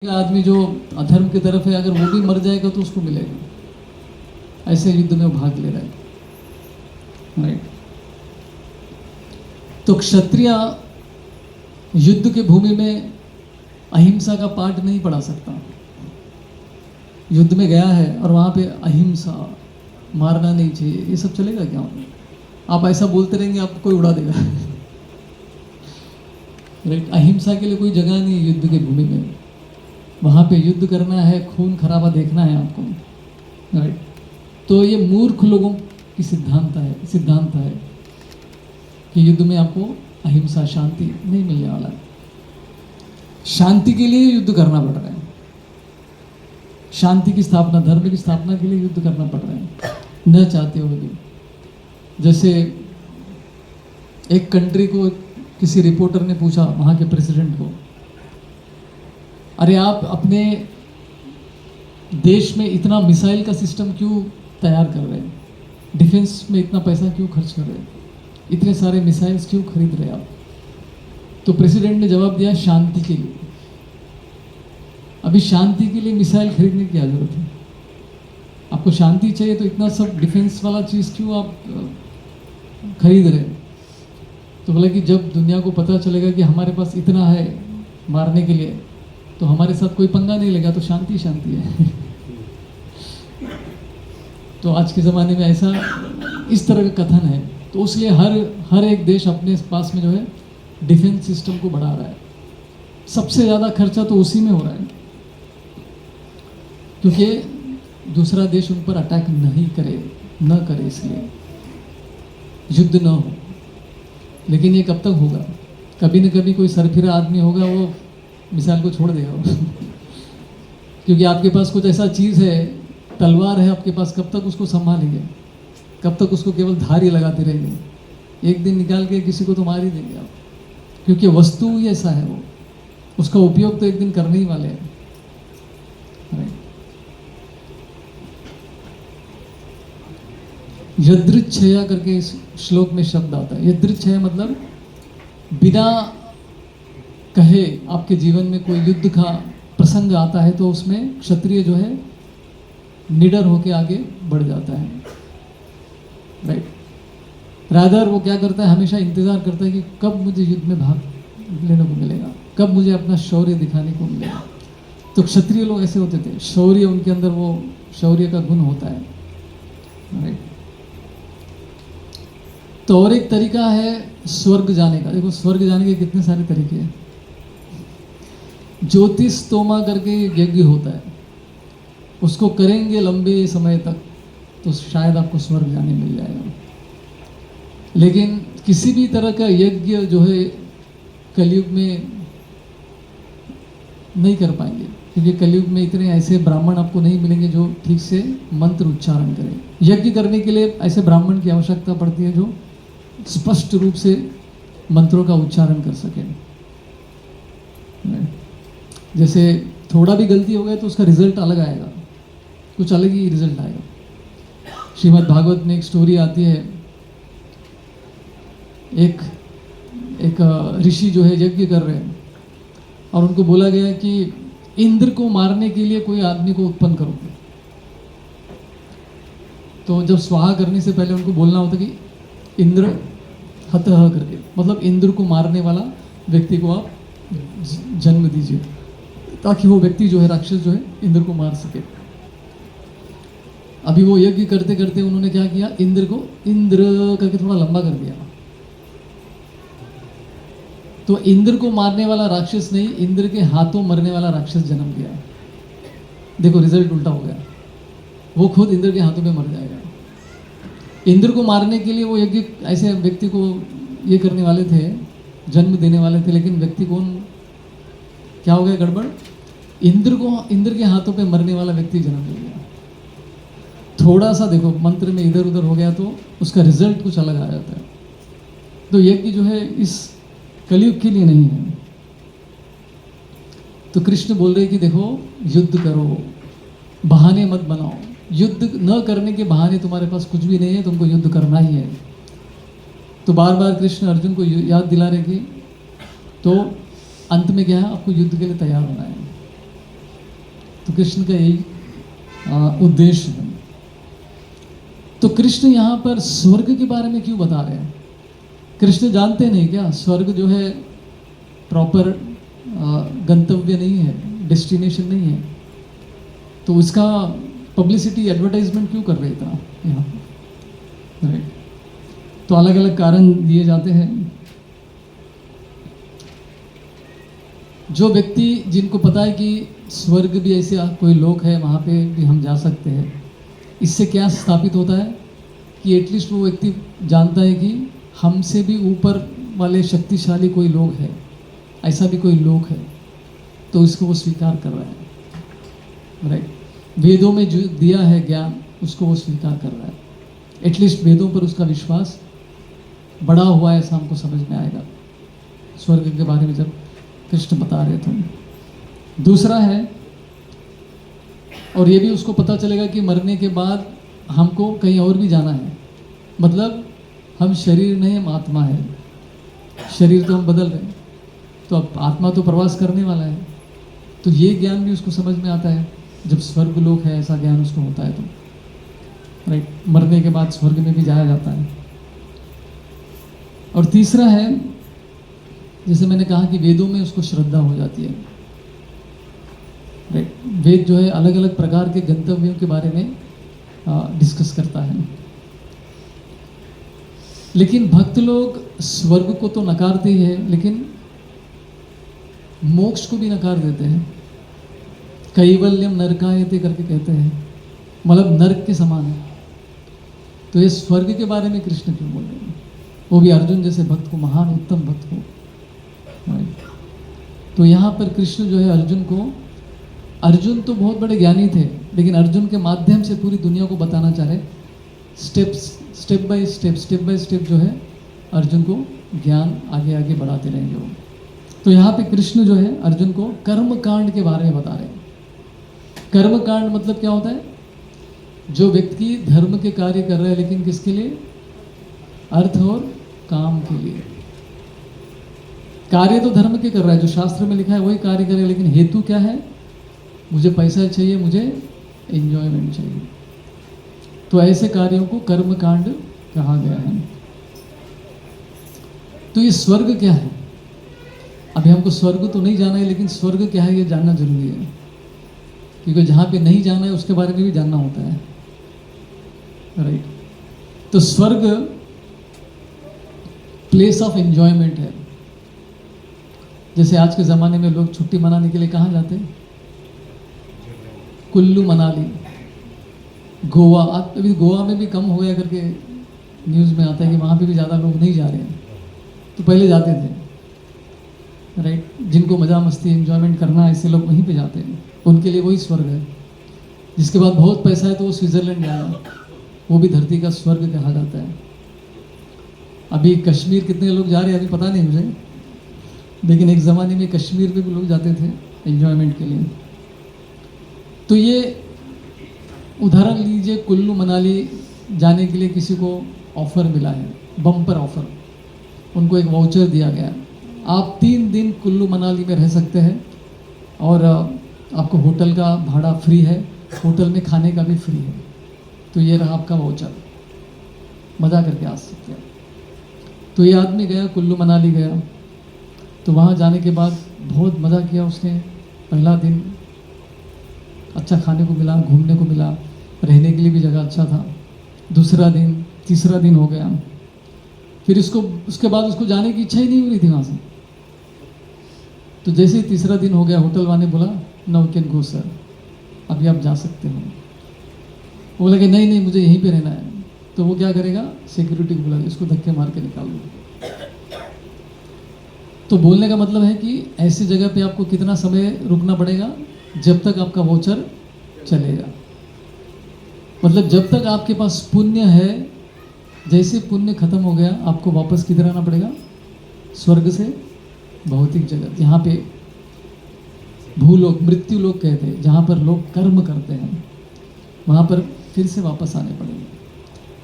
आदमी जो अधर्म की तरफ है, अगर वो भी मर जाएगा तो उसको मिलेगा। ऐसे युद्ध में वो भाग ले रहा है, राइट। तो क्षत्रिय युद्ध के भूमि में अहिंसा का पाठ नहीं पढ़ा सकता। युद्ध में गया है और वहाँ पे अहिंसा, मारना नहीं चाहिए, ये सब चलेगा क्या? आप ऐसा बोलते रहेंगे आपको कोई उड़ा देगा, राइट। अहिंसा के लिए कोई जगह नहीं है युद्ध की भूमि में। वहाँ पे युद्ध करना है, खून खराबा देखना है आपको, राइट। तो ये मूर्ख लोगों की सिद्धांत है कि युद्ध में आपको अहिंसा, शांति नहीं मिलने वाला है। शांति के लिए युद्ध करना पड़ रहा है, शांति की स्थापना, धर्म की स्थापना के लिए युद्ध करना पड़ रहा है, न चाहते हुए भी। जैसे एक कंट्री को किसी रिपोर्टर ने पूछा, वहाँ के प्रेसिडेंट को, अरे आप अपने देश में इतना मिसाइल का सिस्टम क्यों तैयार कर रहे हैं, डिफेंस में इतना पैसा क्यों खर्च कर रहे हैं, इतने सारे मिसाइल्स क्यों खरीद रहे हैं आप? तो प्रेसिडेंट ने जवाब दिया, शांति के लिए। अभी शांति के लिए मिसाइल खरीदने की क्या जरूरत है? आपको शांति चाहिए तो इतना सब डिफेंस वाला चीज़ क्यों आप खरीद रहे हैं? तो बोला कि जब दुनिया को पता चलेगा कि हमारे पास इतना है मारने के लिए, तो हमारे साथ कोई पंगा नहीं लेगा, तो शांति शांति है। तो आज के ज़माने में ऐसा इस तरह का कथन है, तो इसलिए हर एक देश अपने पास में जो है डिफेंस सिस्टम को बढ़ा रहा है। सबसे ज़्यादा खर्चा तो उसी में हो रहा है, क्योंकि दूसरा देश उन पर अटैक न करे, इसलिए युद्ध न हो। लेकिन ये कब तक होगा? कभी न कभी कोई सरफिरा आदमी होगा, वो मिसाइल को छोड़ देगा क्योंकि आपके पास कुछ ऐसा चीज़ है, तलवार है आपके पास, कब तक उसको संभालेंगे? कब तक उसको केवल धार ही लगाते रहेंगे? एक दिन निकाल के किसी को तो मार ही देंगे आप, क्योंकि वस्तु ही ऐसा है, वो उसका उपयोग तो एक दिन करने ही वाले हैं, राइट। यदृच्छया करके इस श्लोक में शब्द आता है। यदृच्छया मतलब बिना कहे आपके जीवन में कोई युद्ध का प्रसंग आता है तो उसमें क्षत्रिय जो है निडर होके आगे बढ़ जाता है, राइट। रादर वो क्या करता है, हमेशा इंतज़ार करता है कि कब मुझे युद्ध में भाग लेने को मिलेगा, कब मुझे अपना शौर्य दिखाने को मिलेगा। तो क्षत्रिय लोग ऐसे होते थे, शौर्य उनके अंदर, वो शौर्य का गुण होता है, राइट। तो और एक तरीका है स्वर्ग जाने का। देखो, स्वर्ग जाने के कितने सारे तरीके हैं। ज्योतिष करके यज्ञ होता है, उसको करेंगे लंबे समय तक तो शायद आपको स्वर्ग जाने मिल जाएगा। लेकिन किसी भी तरह का यज्ञ जो है कलयुग में नहीं कर पाएंगे, क्योंकि कलयुग में इतने ऐसे ब्राह्मण आपको नहीं मिलेंगे जो ठीक से मंत्र उच्चारण करें। यज्ञ करने के लिए ऐसे ब्राह्मण की आवश्यकता पड़ती है जो स्पष्ट रूप से मंत्रों का उच्चारण कर सके। जैसे थोड़ा भी गलती हो गया तो उसका रिजल्ट अलग आएगा, कुछ अलग ही रिजल्ट आएगा। श्रीमद् भागवत में एक स्टोरी आती है, एक ऋषि जो है यज्ञ कर रहे हैं और उनको बोला गया कि इंद्र को मारने के लिए कोई आदमी को उत्पन्न करो। तो जब स्वाहा करने से पहले उनको बोलना होता कि इंद्र हतः करके, मतलब इंद्र को मारने वाला व्यक्ति को आप जन्म दीजिए, ताकि वो व्यक्ति जो है, राक्षस जो है, इंद्र को मार सके। अभी वो यज्ञ करते करते उन्होंने क्या किया, इंद्र को इंद्र करके थोड़ा लंबा कर दिया। तो इंद्र को मारने वाला राक्षस नहीं, इंद्र के हाथों मरने वाला राक्षस जन्म लिया। देखो, रिजल्ट उल्टा हो गया, वो खुद इंद्र के हाथों में मर जाएगा। इंद्र को मारने के लिए वो यज्ञ ऐसे व्यक्ति को ये करने वाले थे, जन्म देने वाले थे, लेकिन व्यक्ति कौन, क्या हो गया गड़बड़? इंद्र के हाथों पे मरने वाला व्यक्ति जन्म ले गया। थोड़ा सा देखो मंत्र में इधर उधर हो गया तो उसका रिजल्ट कुछ अलग आ जाता है। तो यज्ञ जो है इस कलयुग के लिए नहीं है। तो कृष्ण बोल रहे कि देखो, युद्ध करो, बहाने मत बनाओ। युद्ध न करने के बहाने तुम्हारे पास कुछ भी नहीं है, तुमको युद्ध करना ही है। तो बार बार कृष्ण अर्जुन को याद दिला रहे कि तो अंत में क्या है, आपको युद्ध के लिए तैयार होना है। तो कृष्ण का यही उद्देश्य है। तो कृष्ण यहाँ पर स्वर्ग के बारे में क्यों बता रहे हैं? कृष्ण जानते नहीं क्या स्वर्ग जो है प्रॉपर गंतव्य नहीं है, डेस्टिनेशन नहीं है, तो उसका पब्लिसिटी एडवर्टाइजमेंट क्यों कर रहे इतना यहाँ पर? राइट। तो अलग अलग कारण दिए जाते हैं। जो व्यक्ति जिनको पता है कि स्वर्ग भी ऐसे कोई लोक है, वहाँ पे भी हम जा सकते हैं, इससे क्या स्थापित होता है कि एटलीस्ट वो व्यक्ति जानता है कि हमसे भी ऊपर वाले शक्तिशाली कोई लोग है, ऐसा भी कोई लोक है, तो इसको वो स्वीकार कर रहा है। राइट। वेदों में जो दिया है ज्ञान उसको वो स्वीकार कर रहा है। एटलीस्ट वेदों पर उसका विश्वास बढ़ा हुआ है, ऐसा हमको समझ में आएगा स्वर्ग के बारे में जब कृष्ण बता रहे थे। दूसरा है, और ये भी उसको पता चलेगा कि मरने के बाद हमको कहीं और भी जाना है, मतलब हम शरीर नहीं, हम आत्मा है। शरीर तो हम बदल रहे हैं, तो अब आत्मा तो प्रवास करने वाला है। तो ये ज्ञान भी उसको समझ में आता है जब स्वर्ग लोक है, ऐसा ज्ञान उसको होता है तो। राइट। मरने के बाद स्वर्ग में भी जाया जाता है। और तीसरा है, जैसे मैंने कहा कि वेदों में उसको श्रद्धा हो जाती है। राइट। वेद जो है अलग अलग प्रकार के गंतव्यों के बारे में डिस्कस करता है। लेकिन भक्त लोग स्वर्ग को तो नकारते ही है, लेकिन मोक्ष को भी नकार देते हैं। कैवल्यम नरकायते करके कहते हैं, मतलब नरक के समान है। तो ये स्वर्ग के बारे में कृष्ण क्यों बोल रहे हैं? वो भी अर्जुन जैसे भक्त को, महान उत्तम भक्त को। तो यहाँ पर कृष्ण जो है अर्जुन को, अर्जुन तो बहुत बड़े ज्ञानी थे, लेकिन अर्जुन के माध्यम से पूरी दुनिया को बताना चाह रहे, स्टेप बाय स्टेप जो है अर्जुन को ज्ञान आगे आगे बढ़ाते रहेंगे वो। तो यहाँ पे कृष्ण जो है अर्जुन को कर्म कांड के बारे में बता रहे हैं। कर्म कांड मतलब क्या होता है? जो व्यक्ति धर्म के कार्य कर रहा है, लेकिन किसके लिए? अर्थ और काम के लिए। कार्य तो धर्म के कर रहा है, जो शास्त्र में लिखा है वही कार्य करे, लेकिन हेतु क्या है? मुझे पैसा चाहिए, मुझे एंजॉयमेंट चाहिए। तो ऐसे कार्यों को कर्म कांड कहा गया है। तो ये स्वर्ग क्या है? अभी हमको स्वर्ग तो नहीं जाना है, लेकिन स्वर्ग क्या है ये जानना जरूरी है, क्योंकि जहाँ पे नहीं जाना है उसके बारे में भी जानना होता है। राइट। तो स्वर्ग प्लेस ऑफ एंजॉयमेंट है। जैसे आज के ज़माने में लोग छुट्टी मनाने के लिए कहाँ जाते हैं? कुल्लू मनाली, गोवा। अभी गोवा में भी कम हो गया करके न्यूज़ में आता है कि वहाँ पे भी ज़्यादा लोग नहीं जा रहे हैं, तो पहले जाते थे। राइट। जिनको मज़ा मस्ती एंजॉयमेंट करना है, ऐसे लोग वहीं पे जाते हैं, उनके लिए वही स्वर्ग है। जिसके बाद बहुत पैसा है तो वो स्विट्ज़रलैंड जाए, वो भी धरती का स्वर्ग कहा जाता है। अभी कश्मीर कितने लोग जा रहे हैं अभी पता नहीं मुझे, लेकिन एक ज़माने में कश्मीर में भी लोग जाते थे एंजॉयमेंट के लिए। तो ये उदाहरण लीजिए, कुल्लू मनाली जाने के लिए किसी को ऑफ़र मिला है, बम्पर ऑफ़र। उनको एक वाउचर दिया गया, आप 3 दिन कुल्लू मनाली में रह सकते हैं और आपको होटल का भाड़ा फ्री है, होटल में खाने का भी फ्री है। तो ये रहा आपका वाउचर, मज़ा करके आ सकते हैं। तो ये आदमी गया, कुल्लू मनाली गया, तो वहाँ जाने के बाद बहुत मज़ा किया उसने। पहला दिन अच्छा खाने को मिला, घूमने को मिला, रहने के लिए भी जगह अच्छा था। दूसरा दिन, तीसरा दिन हो गया, फिर उसके बाद उसको जाने की इच्छा ही नहीं हो रही थी वहाँ से। तो जैसे ही तीसरा दिन हो गया, होटल वाले बोला now you can go sir, अभी आप जा सकते हो। वो बोला कि नहीं नहीं मुझे यहीं पे रहना है। तो वो क्या करेगा? सिक्योरिटी को बुला के इसको धक्के मार के निकाल दो। तो बोलने का मतलब है कि ऐसी जगह पे आपको कितना समय रुकना पड़ेगा? जब तक आपका वाउचर चलेगा। मतलब जब तक आपके पास पुण्य है, जैसे पुण्य खत्म हो गया आपको वापस किधर आना पड़ेगा? स्वर्ग से भौतिक जगत, यहाँ पे भूलोक, मृत्यु लोक कहते हैं, जहाँ पर लोग कर्म करते हैं, वहाँ पर फिर से वापस आने पड़ेंगे।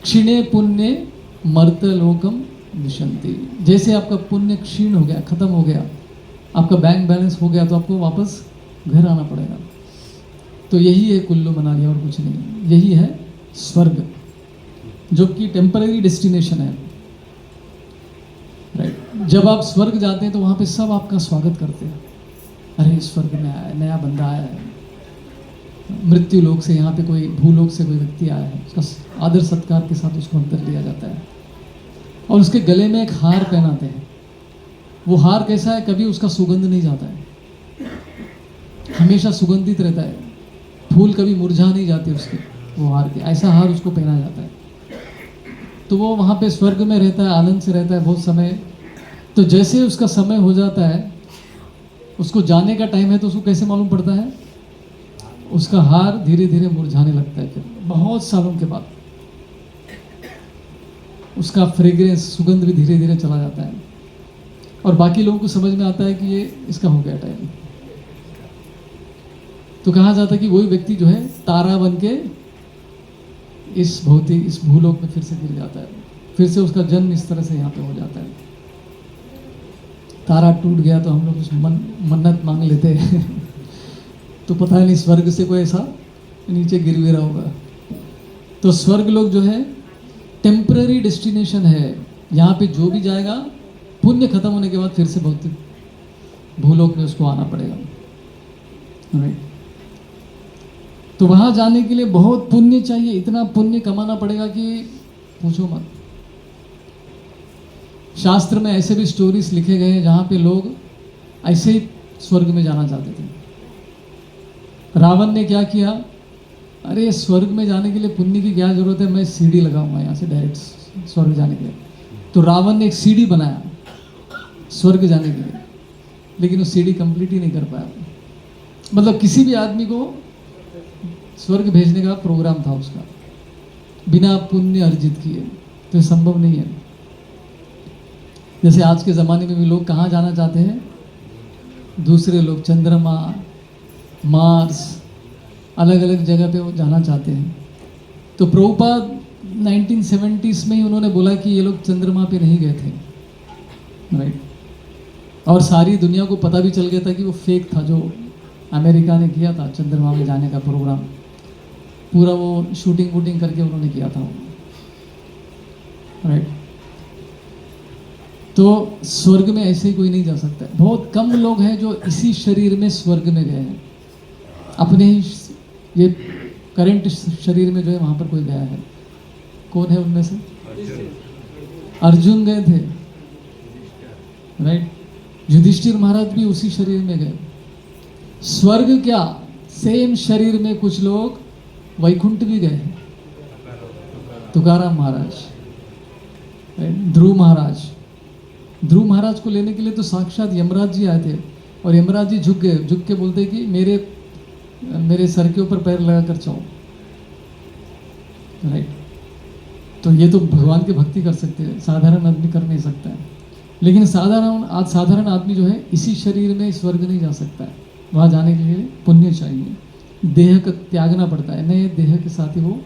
क्षीणे पुण्य मर्त लोकम विशंति। जैसे आपका पुण्य क्षीण हो गया, खत्म हो गया, आपका बैंक बैलेंस हो गया, तो आपको वापस घर आना पड़ेगा। तो यही है कुल्लू मनाली और कुछ नहीं, यही है स्वर्ग, जो कि टेम्पररी डेस्टिनेशन है। राइट, जब आप स्वर्ग जाते हैं तो वहाँ पे सब आपका स्वागत करते हैं, अरे स्वर्ग में आया है, नया बंदा आया है, मृत्यु लोक से यहाँ पे कोई भूलोक से कोई व्यक्ति आया है, उसका आदर सत्कार के साथ उसको अंदर लिया जाता है और उसके गले में एक हार पहनाते हैं। वो हार कैसा है, कभी उसका सुगंध नहीं जाता है, हमेशा सुगंधित रहता है, फूल कभी मुरझा नहीं जाते उसके, वो हार के, ऐसा हार उसको पहना जाता है। तो वो वहाँ पे स्वर्ग में रहता है, आनंद से रहता है बहुत समय। तो जैसे उसका समय हो जाता है, उसको जाने का टाइम है, तो उसको कैसे मालूम पड़ता है, उसका हार धीरे धीरे मुरझाने लगता है। फिर बहुत सालों के बाद उसका फ्रेग्रेंस, सुगंध भी धीरे धीरे चला जाता है और बाकी लोगों को समझ में आता है कि ये इसका हो गया टाइम। तो कहा जाता है कि वही व्यक्ति जो है तारा बन के इस भूलोक में फिर से गिर जाता है, फिर से उसका जन्म इस तरह से यहाँ पे हो जाता है। तारा टूट गया तो हम लोग कुछ मन्नत मांग लेते हैं तो पता नहीं स्वर्ग से कोई ऐसा नीचे गिर भी रहा होगा। तो स्वर्ग लोग जो है टेम्पररी डेस्टिनेशन है, यहाँ पे जो भी जाएगा पुण्य खत्म होने के बाद फिर से भौतिक भूलोक में उसको आना पड़ेगा। राइट, तो वहाँ जाने के लिए बहुत पुण्य चाहिए, इतना पुण्य कमाना पड़ेगा कि पूछो मत। शास्त्र में ऐसे भी स्टोरीज लिखे गए हैं जहाँ पे लोग ऐसे ही स्वर्ग में जाना चाहते थे। रावण ने क्या किया, अरे स्वर्ग में जाने के लिए पुण्य की क्या जरूरत है, मैं सीढ़ी लगाऊंगा यहाँ से डायरेक्ट स्वर्ग जाने के लिए। तो रावण ने एक सीढ़ी बनाया स्वर्ग जाने के लिए, लेकिन वो सीढ़ी कंप्लीट ही नहीं कर पाया। मतलब किसी भी आदमी को स्वर्ग भेजने का प्रोग्राम था उसका, बिना पुण्य अर्जित किए, तो ये संभव नहीं है। जैसे आज के ज़माने में भी लोग कहाँ जाना चाहते हैं, दूसरे लोग चंद्रमा, मार्स, अलग अलग जगह पे वो जाना चाहते हैं। तो प्रभुपाद 1970s में ही उन्होंने बोला कि ये लोग चंद्रमा पे नहीं गए थे। राइट, और सारी दुनिया को पता भी चल गया था कि वो फेक था, जो अमेरिका ने किया था चंद्रमा में जाने का प्रोग्राम, पूरा वो शूटिंग वूटिंग करके उन्होंने किया था। राइट, तो स्वर्ग में ऐसे ही कोई नहीं जा सकता है। बहुत कम लोग हैं जो इसी शरीर में स्वर्ग में गए हैं, अपने ही ये करंट शरीर में जो है वहाँ पर कोई गया है। कौन है उनमें से? अर्जुन गए थे। राइट, युधिष्ठिर महाराज भी उसी शरीर में गए। स्वर्ग क्या, सेम शरीर में कुछ लोग वैकुंठ भी गए हैं। तुकाराम महाराज, ध्रुव महाराज को लेने के लिए तो साक्षात यमराज जी आए थे और यमराज जी झुक गए, झुक के बोलते कि मेरे सर के ऊपर पैर लगा कर चाहो। राइट, तो ये तो भगवान की भक्ति कर सकते हैं, साधारण आदमी कर नहीं सकता है। लेकिन साधारण आदमी जो है इसी शरीर में स्वर्ग नहीं जा सकता है, वहाँ जाने के लिए पुण्य चाहिए, देह का त्यागना पड़ता है, नए देह के साथ ही वो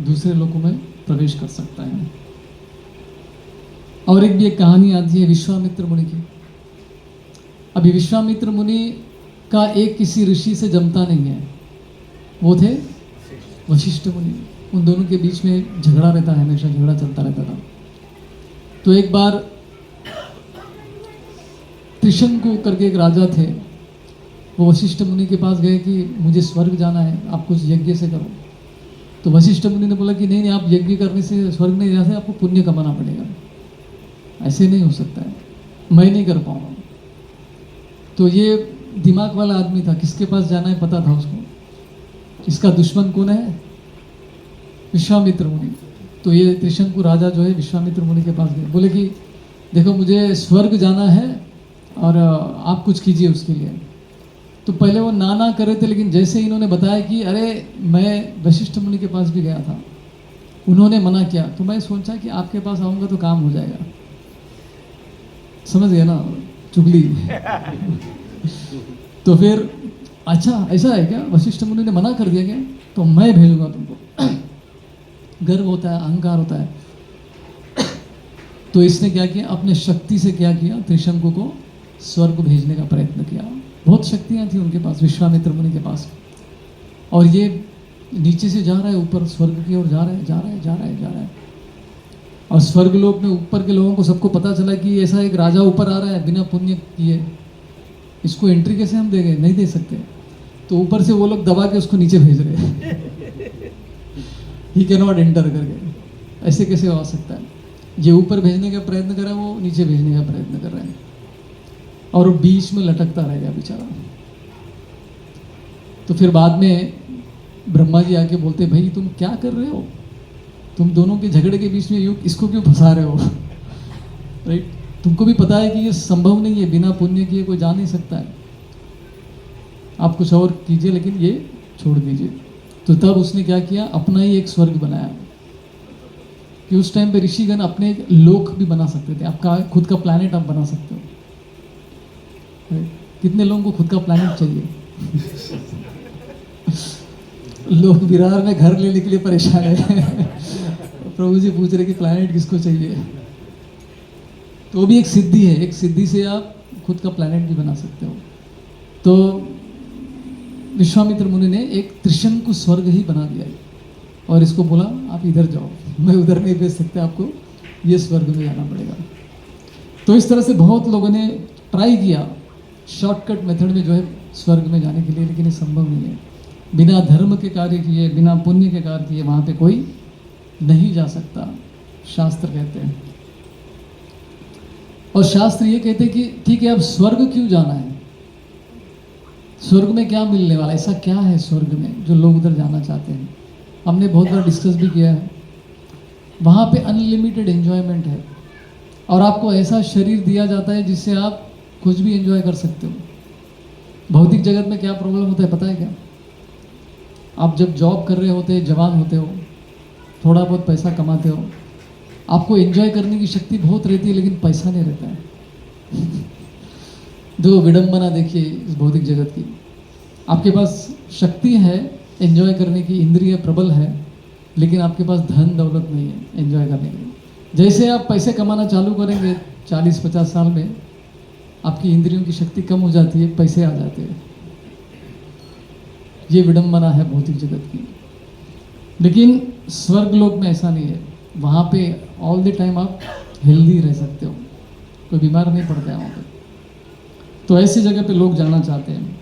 दूसरे लोगों में प्रवेश कर सकता है। और एक भी एक कहानी आती है विश्वामित्र मुनि की। अभी विश्वामित्र मुनि का एक किसी ऋषि से जमता नहीं है, वो थे वशिष्ठ मुनि। उन दोनों के बीच में झगड़ा रहता है, हमेशा झगड़ा चलता रहता था। तो एक बार त्रिशंकु करके एक राजा थे, वो वशिष्ठ मुनि के पास गए कि मुझे स्वर्ग जाना है, आप कुछ यज्ञ से करो। तो वशिष्ठ मुनि ने बोला कि नहीं, आप यज्ञ करने से स्वर्ग नहीं जा सकते, आपको पुण्य कमाना पड़ेगा, ऐसे नहीं हो सकता है, मैं नहीं कर पाऊंगा। तो ये दिमाग वाला आदमी था, किसके पास जाना है पता था उसको, इसका दुश्मन कौन है, विश्वामित्र मुनि। तो ये त्रिशंकु राजा जो है विश्वामित्र मुनि के पास गए, बोले कि देखो मुझे स्वर्ग जाना है और आप कुछ कीजिए उसके लिए। तो पहले वो ना कर रहे थे, लेकिन जैसे ही इन्होंने बताया कि अरे मैं वशिष्ठ मुनि के पास भी गया था, उन्होंने मना किया, तो मैं सोचा कि आपके पास आऊँगा तो काम हो जाएगा। समझ गया ना चुगली तो फिर अच्छा ऐसा है क्या, वशिष्ठ मुनि ने मना कर दिया क्या, तो मैं भेजूंगा तुमको। गर्व होता है, अहंकार होता है। तो इसने क्या किया, अपने शक्ति से क्या किया, त्रिशंकु को स्वर्ग भेजने का प्रयत्न किया। बहुत शक्तियां थी उनके पास, विश्वामित्र मुनि के पास। और ये नीचे से जा रहा है ऊपर स्वर्ग की ओर जा रहा है, जा रहा है, जा रहा है, जा रहा है। और स्वर्ग लोक में ऊपर के लोगों को सबको पता चला कि ऐसा एक राजा ऊपर आ रहा है बिना पुण्य किए, इसको एंट्री कैसे हम देंगे, नहीं दे सकते। तो ऊपर से वो लोग दबा के उसको नीचे भेज रहे हैं ही कैन नॉट एंटर करके। ऐसे कैसे हो सकता है? ये ऊपर भेजने का प्रयत्न कर रहा है, वो नीचे भेजने का प्रयत्न कर रहा है, और वो बीच में लटकता रहेगा बेचारा। तो फिर बाद में ब्रह्मा जी आके बोलते, भाई तुम क्या कर रहे हो, तुम दोनों के झगड़े के बीच में इसको क्यों फंसा रहे हो राइट? तुमको भी पता है कि ये संभव नहीं है, बिना पुण्य किए कोई जा नहीं सकता है, आप कुछ और कीजिए लेकिन ये छोड़ दीजिए। तो तब उसने क्या किया, अपना ही एक स्वर्ग बनाया। कि उस टाइम पे ऋषिगण अपने एक लोक भी बना सकते थे, आपका खुद का प्लैनेट आप बना सकते हो। right? कितने लोगों को खुद का प्लैनेट चाहिए लोग विरार में घर लेने के लिए परेशान है प्रभु जी पूछ रहे कि प्लैनेट किसको चाहिए। तो वो भी एक सिद्धि है, एक सिद्धि से आप खुद का प्लैनेट भी बना सकते हो। तो विश्वामित्र मुनि ने एक त्रिशंकु स्वर्ग ही बना दिया और इसको बोला आप इधर जाओ, मैं उधर नहीं भेज सकते, आपको ये स्वर्ग में जाना पड़ेगा। तो इस तरह से बहुत लोगों ने ट्राई किया शॉर्टकट मेथड में जो है स्वर्ग में जाने के लिए, लेकिन ये संभव नहीं है। बिना धर्म के कार्य किए, बिना पुण्य के कार्य किए वहाँ पे कोई नहीं जा सकता, शास्त्र कहते हैं। और शास्त्र ये कहते हैं कि ठीक है अब स्वर्ग क्यों जाना है, स्वर्ग में क्या मिलने वाला, ऐसा क्या है स्वर्ग में जो लोग उधर जाना चाहते हैं। हमने बहुत बार डिस्कस भी किया है, वहाँ पे अनलिमिटेड एंजॉयमेंट है और आपको ऐसा शरीर दिया जाता है जिससे आप कुछ भी एंजॉय कर सकते हो। भौतिक जगत में क्या प्रॉब्लम होता है पता है क्या? आप जब जॉब कर रहे होते हैं, जवान होते हो, थोड़ा बहुत पैसा कमाते हो, आपको एंजॉय करने की शक्ति बहुत रहती है लेकिन पैसा नहीं रहता है जो विडंबना देखिए इस भौतिक जगत की। आपके पास शक्ति है एंजॉय करने की, इंद्रिय प्रबल है, लेकिन आपके पास धन दौलत नहीं है एंजॉय करने के लिए। जैसे आप पैसे कमाना चालू करेंगे 40-50 साल में, आपकी इंद्रियों की शक्ति कम हो जाती है, पैसे आ जाते हैं। ये विडंबना है भौतिक जगत की। लेकिन स्वर्ग लोक में ऐसा नहीं है, वहाँ पे ऑल द टाइम आप हेल्दी रह सकते हो, कोई बीमार नहीं पड़ता है वहाँ पे। तो ऐसी जगह पे लोग जाना चाहते हैं,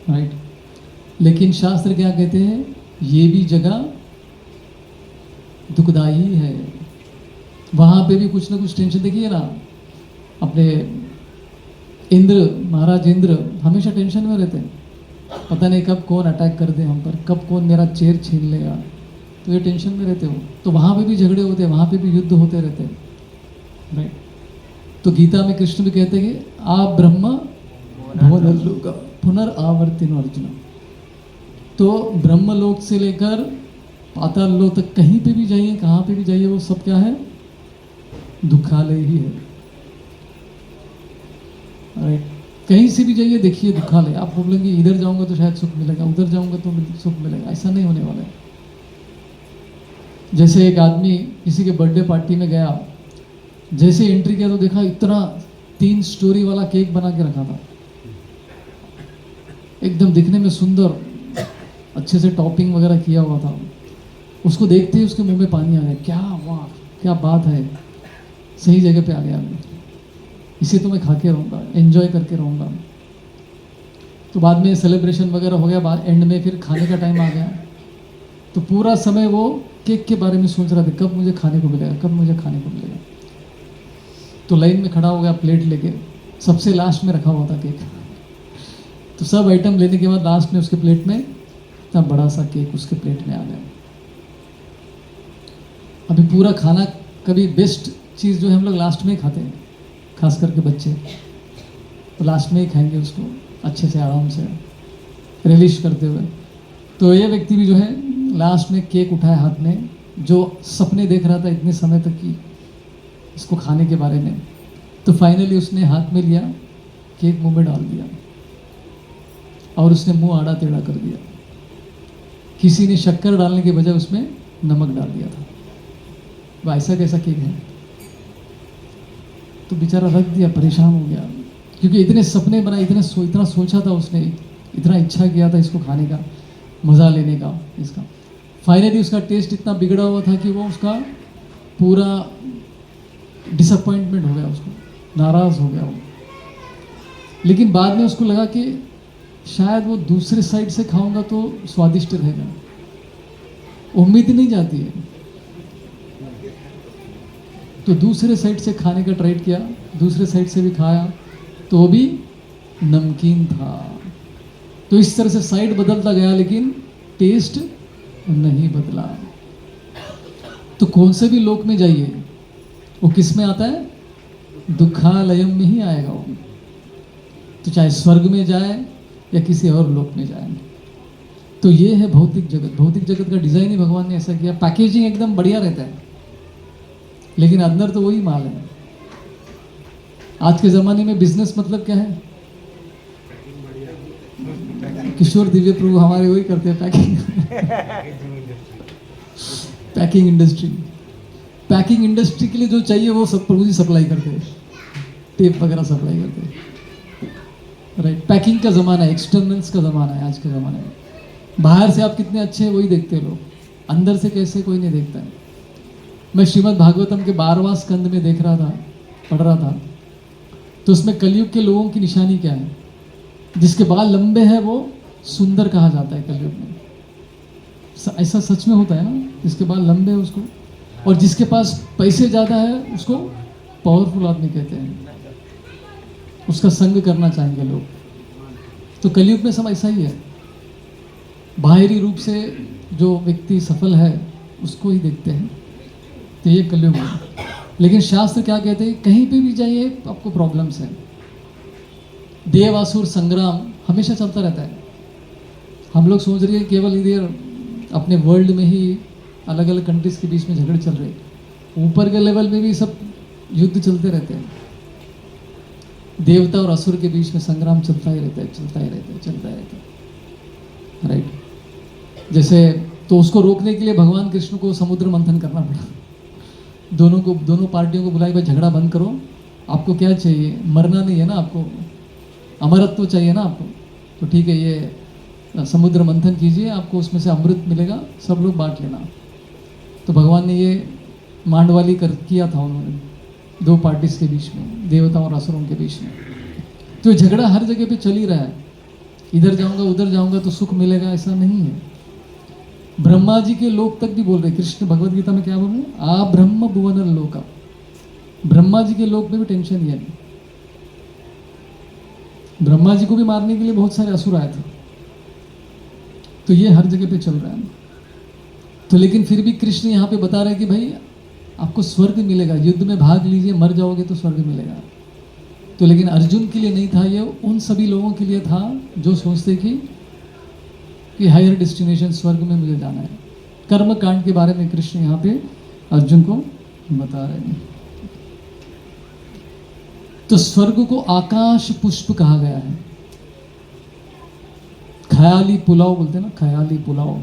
राइट? लेकिन शास्त्र क्या कहते हैं, ये भी जगह दुखदाई है, वहाँ पे भी कुछ ना कुछ टेंशन। देखिए ना, अपने इंद्र, महाराज इंद्र हमेशा टेंशन में रहते हैं, पता नहीं कब कौन अटैक कर दे हम पर, कब कौन मेरा चेयर छीन लेगा, तो ये टेंशन में रहते हो। तो वहाँ पे भी झगड़े होते हैं, वहाँ पे भी युद्ध होते रहते हैं, राइट? तो गीता में कृष्ण भी कहते हैं कि आप ब्रह्म भुवनलोका पुनरावर्तिनो अर्जुन। तो ब्रह्मलोक से लेकर पाताल लोक तक कहीं पे भी जाइए, कहाँ पे भी जाइए, वो सब क्या है, दुखालय ही है, राइट? कहीं से भी जाइए देखिए दुखालय। आप बोलेंगे इधर जाऊंगा तो शायद सुख मिलेगा, उधर जाऊंगा तो सुख मिलेगा, ऐसा नहीं होने वाला है। जैसे एक आदमी किसी के बर्थडे पार्टी में गया, जैसे एंट्री किया तो देखा इतना 3 स्टोरी वाला केक बना के रखा था, एकदम दिखने में सुंदर, अच्छे से टॉपिंग वगैरह किया हुआ था। उसको देखते ही उसके मुंह में पानी आ गया, क्या वाह क्या बात है, सही जगह पे आ गया मैं, इसे तो मैं खा के रहूँगा, एंजॉय करके रहूँगा। तो बाद में सेलिब्रेशन वगैरह हो गया, बाद एंड में फिर खाने का टाइम आ गया, तो पूरा समय वो केक के बारे में सोच रहा था, कब मुझे खाने को मिलेगा, कब मुझे खाने को मिलेगा। तो लाइन में खड़ा हो गया प्लेट लेके, सबसे लास्ट में रखा हुआ था केक। तो सब आइटम लेने के बाद लास्ट में उसके प्लेट में इतना बड़ा सा केक उसके प्लेट में आ गया। अभी पूरा खाना, कभी बेस्ट चीज़ जो है हम लोग लास्ट में ही खाते हैं, खास करके बच्चे, तो लास्ट में ही खाएंगे उसको अच्छे से आराम से रिलिश करते हुए। तो ये व्यक्ति भी जो है लास्ट में केक उठाया हाथ में, जो सपने देख रहा था इतने समय तक कि इसको खाने के बारे में, तो फाइनली उसने हाथ में लिया, केक मुंह में डाल दिया और उसने मुंह आड़ा टेढ़ा कर दिया। किसी ने शक्कर डालने के बजाय उसमें नमक डाल दिया था। वह ऐसा कैसा केक है? तो बेचारा रख दिया, परेशान हो गया, क्योंकि इतने सपने बनाए, इतना सोचा था उसने, इतना इच्छा किया था इसको खाने का, मज़ा लेने का इसका। फाइनली उसका टेस्ट इतना बिगड़ा हुआ था कि वो उसका पूरा डिसअपॉइंटमेंट हो गया, उसको नाराज़ हो गया वो। लेकिन बाद में उसको लगा कि शायद वो दूसरे साइड से खाऊंगा तो स्वादिष्ट रहेगा। उम्मीद नहीं जाती है, तो दूसरे साइड से खाने का ट्राई किया, दूसरे साइड से भी खाया तो वो भी नमकीन था। तो इस तरह से साइड बदलता गया लेकिन टेस्ट नहीं बदला। तो कौन से भी लोक में जाइए, वो किस में आता है? दुखालयम में ही आएगा वो। तो चाहे स्वर्ग में जाए या किसी और लोक में जाए। तो ये है भौतिक जगत। भौतिक जगत का डिजाइन ही भगवान ने ऐसा किया, पैकेजिंग एकदम बढ़िया रहता है लेकिन अंदर तो वही माल है। आज के ज़माने में बिजनेस मतलब क्या है? किशोर दिव्य प्रभु हमारे वही करते हैं, packing packing industry. Packing industry के लिए जो चाहिए वो सब प्रभु जी सप्लाई करते हैं, टेप वगैरह सप्लाई करते हैं, राइट। पैकिंग का ज़माना है, एक्सटर्नल्स का ज़माना है आज के ज़माने में। बाहर से आप कितने अच्छे हैं वही देखते हैं लोग, अंदर से कैसे कोई नहीं देखता है। मैं श्रीमद् भागवतम के 12वां स्कंद में देख रहा था, पढ़ रहा था, तो उसमें कलयुग के लोगों की निशानी क्या है? जिसके बाल लंबे हैं वो सुंदर कहा जाता है कलयुग में। ऐसा सच में होता है ना? जिसके बाल लंबे है उसको, और जिसके पास पैसे ज़्यादा है उसको पावरफुल आदमी कहते हैं, उसका संग करना चाहेंगे लोग। तो कलयुग में सब ऐसा ही है, बाहरी रूप से जो व्यक्ति सफल है उसको ही देखते हैं। तो ये कलयुग है। लेकिन शास्त्र क्या कहते हैं? कहीं पे भी जाइए आपको प्रॉब्लम्स है। देवासुर संग्राम हमेशा चलता रहता है। हम लोग सोच रहे हैं केवल इधर अपने वर्ल्ड में ही अलग अलग कंट्रीज के बीच में झगड़े चल रहे हैं, ऊपर के लेवल में भी सब युद्ध चलते रहते हैं। देवता और असुर के बीच में संग्राम चलता ही रहता है, चलता ही रहता है, चलता ही रहता है, राइट। जैसे तो उसको रोकने के लिए भगवान कृष्ण को समुद्र मंथन करना पड़ा। दोनों पार्टियों को बुलाई, भाई झगड़ा बंद करो, आपको क्या चाहिए? मरना नहीं है ना आपको, अमरत्व चाहिए ना आपको, तो ठीक है ये समुद्र मंथन कीजिए, आपको उसमें से अमृत मिलेगा, सब लोग बांट लेना। तो भगवान ने ये मांडवाली किया था उन्होंने दो पार्टीज के बीच में, देवता और असुरों के बीच में। तो झगड़ा हर जगह पे चल ही रहा है, इधर जाऊंगा उधर जाऊंगा तो सुख मिलेगा, ऐसा नहीं है। ब्रह्मा जी के लोक तक भी बोल रहे, कृष्ण भगवद गीता में क्या बोल रहे हैं? आ ब्रह्म भुवन लोका। ब्रह्मा जी के लोक में भी टेंशन ही है। ब्रह्मा जी को भी मारने के लिए बहुत सारे असुर आए थे। तो ये हर जगह पे चल रहा है। तो लेकिन फिर भी कृष्ण यहाँ पे बता रहे हैं कि भाई आपको स्वर्ग मिलेगा, युद्ध में भाग लीजिए, मर जाओगे तो स्वर्ग मिलेगा। तो लेकिन अर्जुन के लिए नहीं था, ये उन सभी लोगों के लिए था जो सोचते कि हायर डेस्टिनेशन स्वर्ग में मुझे जाना है। कर्म कांड के बारे में कृष्ण यहाँ पे अर्जुन को बता रहे हैं। तो स्वर्ग को आकाश पुष्प कहा गया है। ख्याली पुलाव बोलते हैं ना, ख्याली पुलाव,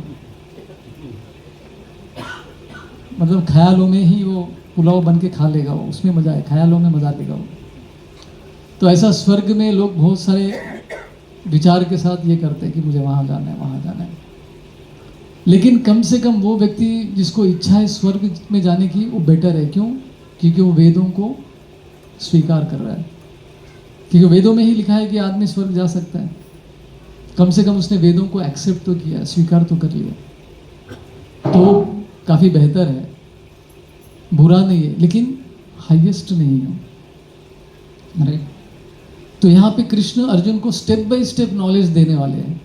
मतलब ख्यालों में ही वो पुलाव बन के खा लेगा, वो उसमें मजा है, ख्यालों में मजा लेगा वो। तो ऐसा स्वर्ग में लोग बहुत सारे विचार के साथ ये करते हैं कि मुझे वहाँ जाना है, वहाँ जाना है। लेकिन कम से कम वो व्यक्ति जिसको इच्छा है स्वर्ग में जाने की, वो बेटर है। क्यों? क्योंकि वो वेदों को स्वीकार कर रहा है। क्योंकि वेदों में ही लिखा है कि आदमी स्वर्ग जा सकता है। कम से कम उसने वेदों को एक्सेप्ट तो किया, स्वीकार तो कर लिया, तो काफ़ी बेहतर है, बुरा नहीं है, लेकिन हाईएस्ट नहीं है, राइट। तो यहाँ पे कृष्ण अर्जुन को स्टेप बाय स्टेप नॉलेज देने वाले हैं।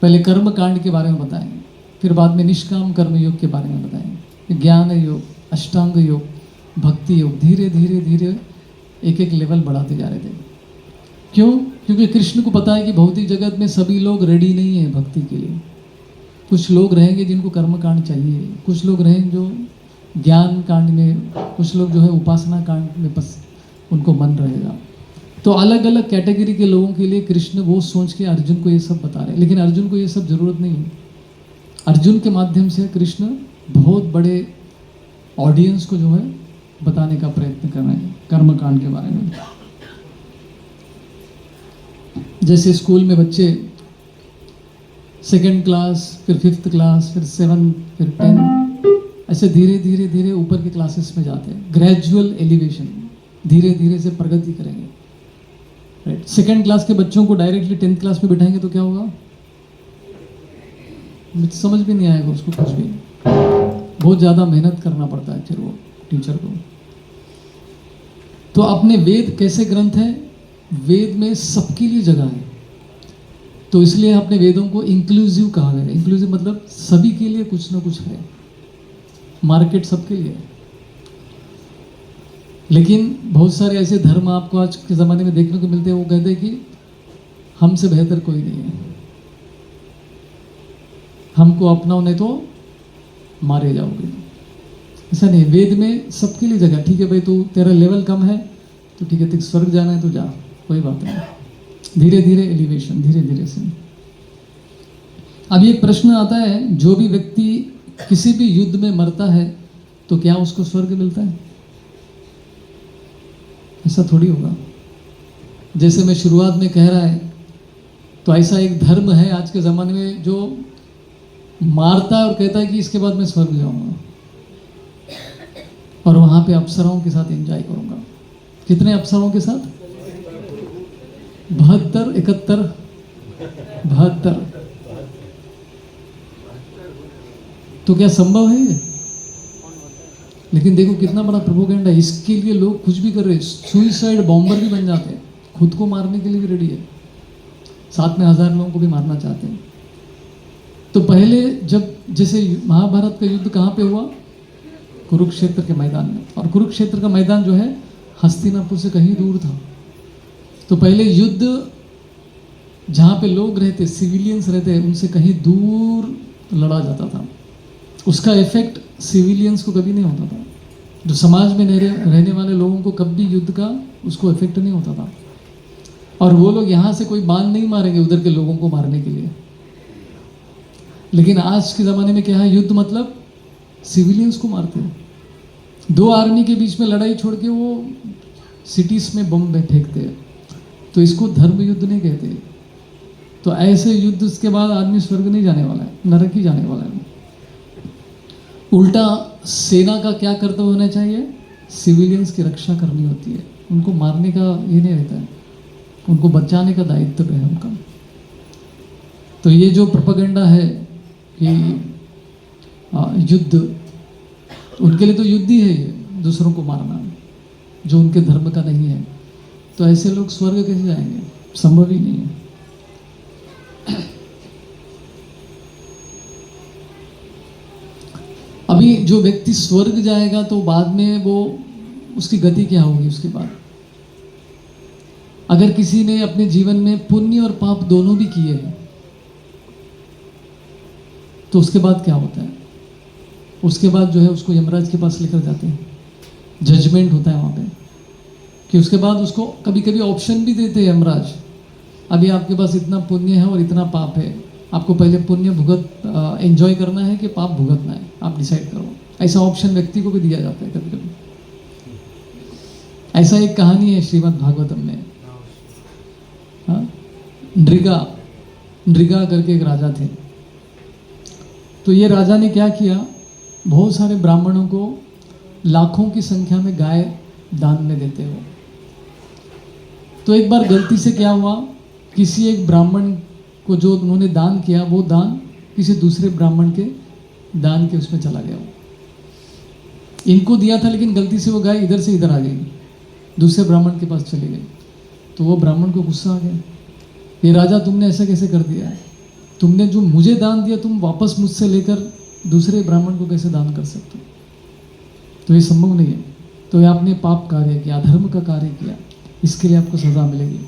पहले कर्म कांड के बारे में बताएंगे, फिर बाद में निष्काम कर्म योग के बारे में बताएंगे, ज्ञान योग, अष्टांग योग, भक्ति योग। धीरे धीरे धीरे एक एक लेवल बढ़ाते जा रहे थे। क्यों? क्योंकि कृष्ण को पता है कि भौतिक जगत में सभी लोग रेडी नहीं है भक्ति के लिए। कुछ लोग रहेंगे जिनको कर्म कांड चाहिए, कुछ लोग रहेंगे जो ज्ञान कांड में, कुछ लोग जो है उपासना कांड में बस उनको मन रहेगा। तो अलग अलग कैटेगरी के लोगों के लिए कृष्ण वो सोच के अर्जुन को ये सब बता रहे हैं। लेकिन अर्जुन को ये सब जरूरत नहीं है। अर्जुन के माध्यम से कृष्ण बहुत बड़े ऑडियंस को जो है बताने का प्रयत्न कर रहे हैं कर्म कांड के बारे में। जैसे स्कूल में बच्चे सेकेंड क्लास, फिर 5th क्लास, फिर 7th, फिर 10th, ऐसे धीरे धीरे धीरे ऊपर के क्लासेस में जाते हैं। ग्रेजुअल एलिवेशन, धीरे धीरे से प्रगति करेंगे। राइट, सेकेंड क्लास के बच्चों को डायरेक्टली 10th क्लास में बिठाएंगे तो क्या होगा? समझ भी नहीं आएगा उसको कुछ भी। बहुत ज़्यादा मेहनत करना पड़ता है फिर वो टीचर को। तो अपने वेद कैसे ग्रंथ है? वेद में सबके लिए जगह है, तो इसलिए अपने वेदों को इंक्लूसिव कहा गया है। इंक्लूसिव मतलब सभी के लिए कुछ ना कुछ है, मार्केट सबके लिए है। लेकिन बहुत सारे ऐसे धर्म आपको आज के ज़माने में देखने को मिलते हैं, वो कहते हैं कि हमसे बेहतर कोई नहीं है, हमको अपनाओ नहीं तो मारे जाओगे। ऐसा नहीं, वेद में सबके लिए जगह। ठीक है भाई, तू तेरा लेवल कम है तो ठीक है, तेरे स्वर्ग जाना है तो जा, कोई बात नहीं। धीरे धीरे एलिवेशन, धीरे धीरे से। अब ये प्रश्न आता है, जो भी व्यक्ति किसी भी युद्ध में मरता है तो क्या उसको स्वर्ग मिलता है? ऐसा थोड़ी होगा। जैसे मैं शुरुआत में कह रहा है, तो ऐसा एक धर्म है आज के ज़माने में जो मारता है और कहता है कि इसके बाद मैं स्वर्ग जाऊंगा और वहां पे अप्सराओं के साथ एंजॉय करूंगा। कितने अप्सराओं के साथ? 72, 71, 72। तो क्या संभव है ये? लेकिन देखो कितना बड़ा प्रोपेगेंडा है। इसके लिए लोग कुछ भी कर रहे हैं, सुइसाइड बॉम्बर भी बन जाते हैं, खुद को मारने के लिए भी रेडी है, साथ में 1000 लोगों को भी मारना चाहते हैं। तो पहले जब जैसे महाभारत का युद्ध कहाँ पे हुआ? कुरुक्षेत्र के मैदान में। और कुरुक्षेत्र का मैदान जो है हस्तिनापुर से कहीं दूर था। तो पहले युद्ध जहाँ पे लोग रहते, सिविलियंस रहते, उनसे कहीं दूर लड़ा जाता था। उसका इफेक्ट सिविलियंस को कभी नहीं होता था। जो समाज में रहने वाले लोगों को कभी युद्ध का उसको इफेक्ट नहीं होता था। और वो लोग यहाँ से कोई बाण नहीं मारेंगे उधर के लोगों को मारने के लिए। लेकिन आज के ज़माने में क्या है? युद्ध मतलब सिविलियंस को मारते हैं। 2 आर्मी के बीच में लड़ाई छोड़ के वो सिटीज़ में बम फेंकते हैं। तो इसको धर्म युद्ध नहीं कहते। तो ऐसे युद्ध के बाद आदमी स्वर्ग नहीं जाने वाला है, नरक ही जाने वाला है। उल्टा सेना का क्या कर्तव्य होना चाहिए? सिविलियंस की रक्षा करनी होती है। उनको मारने का ये नहीं रहता है, उनको बचाने का दायित्व है उनका। तो ये जो प्रोपेगेंडा है कि युद्ध, उनके लिए तो युद्ध ही है ये, दूसरों को मारना, जो उनके धर्म का नहीं है। तो ऐसे लोग स्वर्ग कैसे जाएंगे? संभव ही नहीं है। अभी जो व्यक्ति स्वर्ग जाएगा तो बाद में वो उसकी गति क्या होगी उसके बाद? अगर किसी ने अपने जीवन में पुण्य और पाप दोनों भी किए हैं तो उसके बाद क्या होता है? उसके बाद जो है उसको यमराज के पास लेकर जाते हैं, जजमेंट होता है वहाँ पे। कि उसके बाद उसको कभी कभी ऑप्शन भी देते हैं यमराज, अभी आपके पास इतना पुण्य है और इतना पाप है, आपको पहले पुण्य भुगत एंजॉय करना है कि पाप भुगतना है, आप डिसाइड करो। ऐसा ऑप्शन व्यक्ति को भी दिया जाता है कभी कभी। ऐसा एक कहानी है श्रीमद् भागवतम में। हाँ, नृगा करके एक राजा थे। तो ये राजा ने क्या किया, बहुत सारे ब्राह्मणों को लाखों की संख्या में गाय दान में देते हो। तो एक बार गलती से क्या हुआ, किसी एक ब्राह्मण को जो उन्होंने दान किया वो दान किसी दूसरे ब्राह्मण के दान के उसमें चला गया। इनको दिया था लेकिन गलती से वो गाय इधर से इधर आ गई, दूसरे ब्राह्मण के पास चली गई। तो वो ब्राह्मण को गुस्सा आ गया, ये राजा तुमने ऐसा कैसे कर दिया है? तुमने जो मुझे दान दिया तुम वापस मुझसे लेकर दूसरे ब्राह्मण को कैसे दान कर सकते हो? तो ये संभव नहीं है। तो ये आपने पाप कार्य किया, अधर्म का कार्य किया, इसके लिए आपको सजा मिलेगी।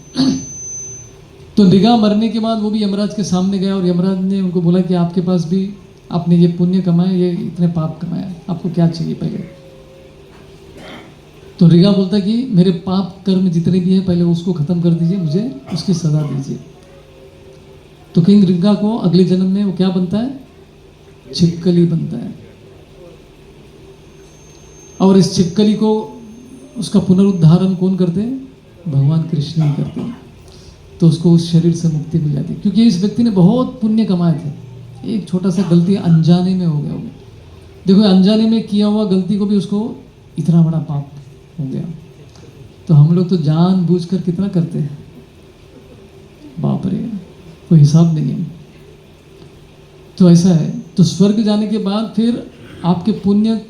तो नृगा मरने के बाद वो भी यमराज के सामने गया और यमराज ने उनको बोला कि आपके पास भी आपने ये पुण्य कमाए, ये इतने पाप कमाए, आपको क्या चाहिए पहले? तो नृगा बोलता कि मेरे पाप कर्म जितने भी हैं पहले उसको खत्म कर दीजिए, मुझे उसकी सजा दीजिए। तो किंग नृगा को अगले जन्म में वो क्या बनता है? छिपकली बनता है। और इस छिपकली को उसका पुनरुद्धारण कौन करते हैं? भगवान कृष्ण ही करते हैं। तो उसको उस शरीर से मुक्ति मिल जाती, क्योंकि इस व्यक्ति ने बहुत पुण्य कमाए थे। एक छोटा सा गलती अनजाने में हो गया होगा। देखो अनजाने में किया हुआ गलती को भी उसको इतना बड़ा पाप हो गया। तो हम लोग तो जानबूझकर कितना करते हैं, बाप रे, कोई हिसाब नहीं है। तो ऐसा है। तो स्वर्ग जाने के बाद फिर आपके पुण्य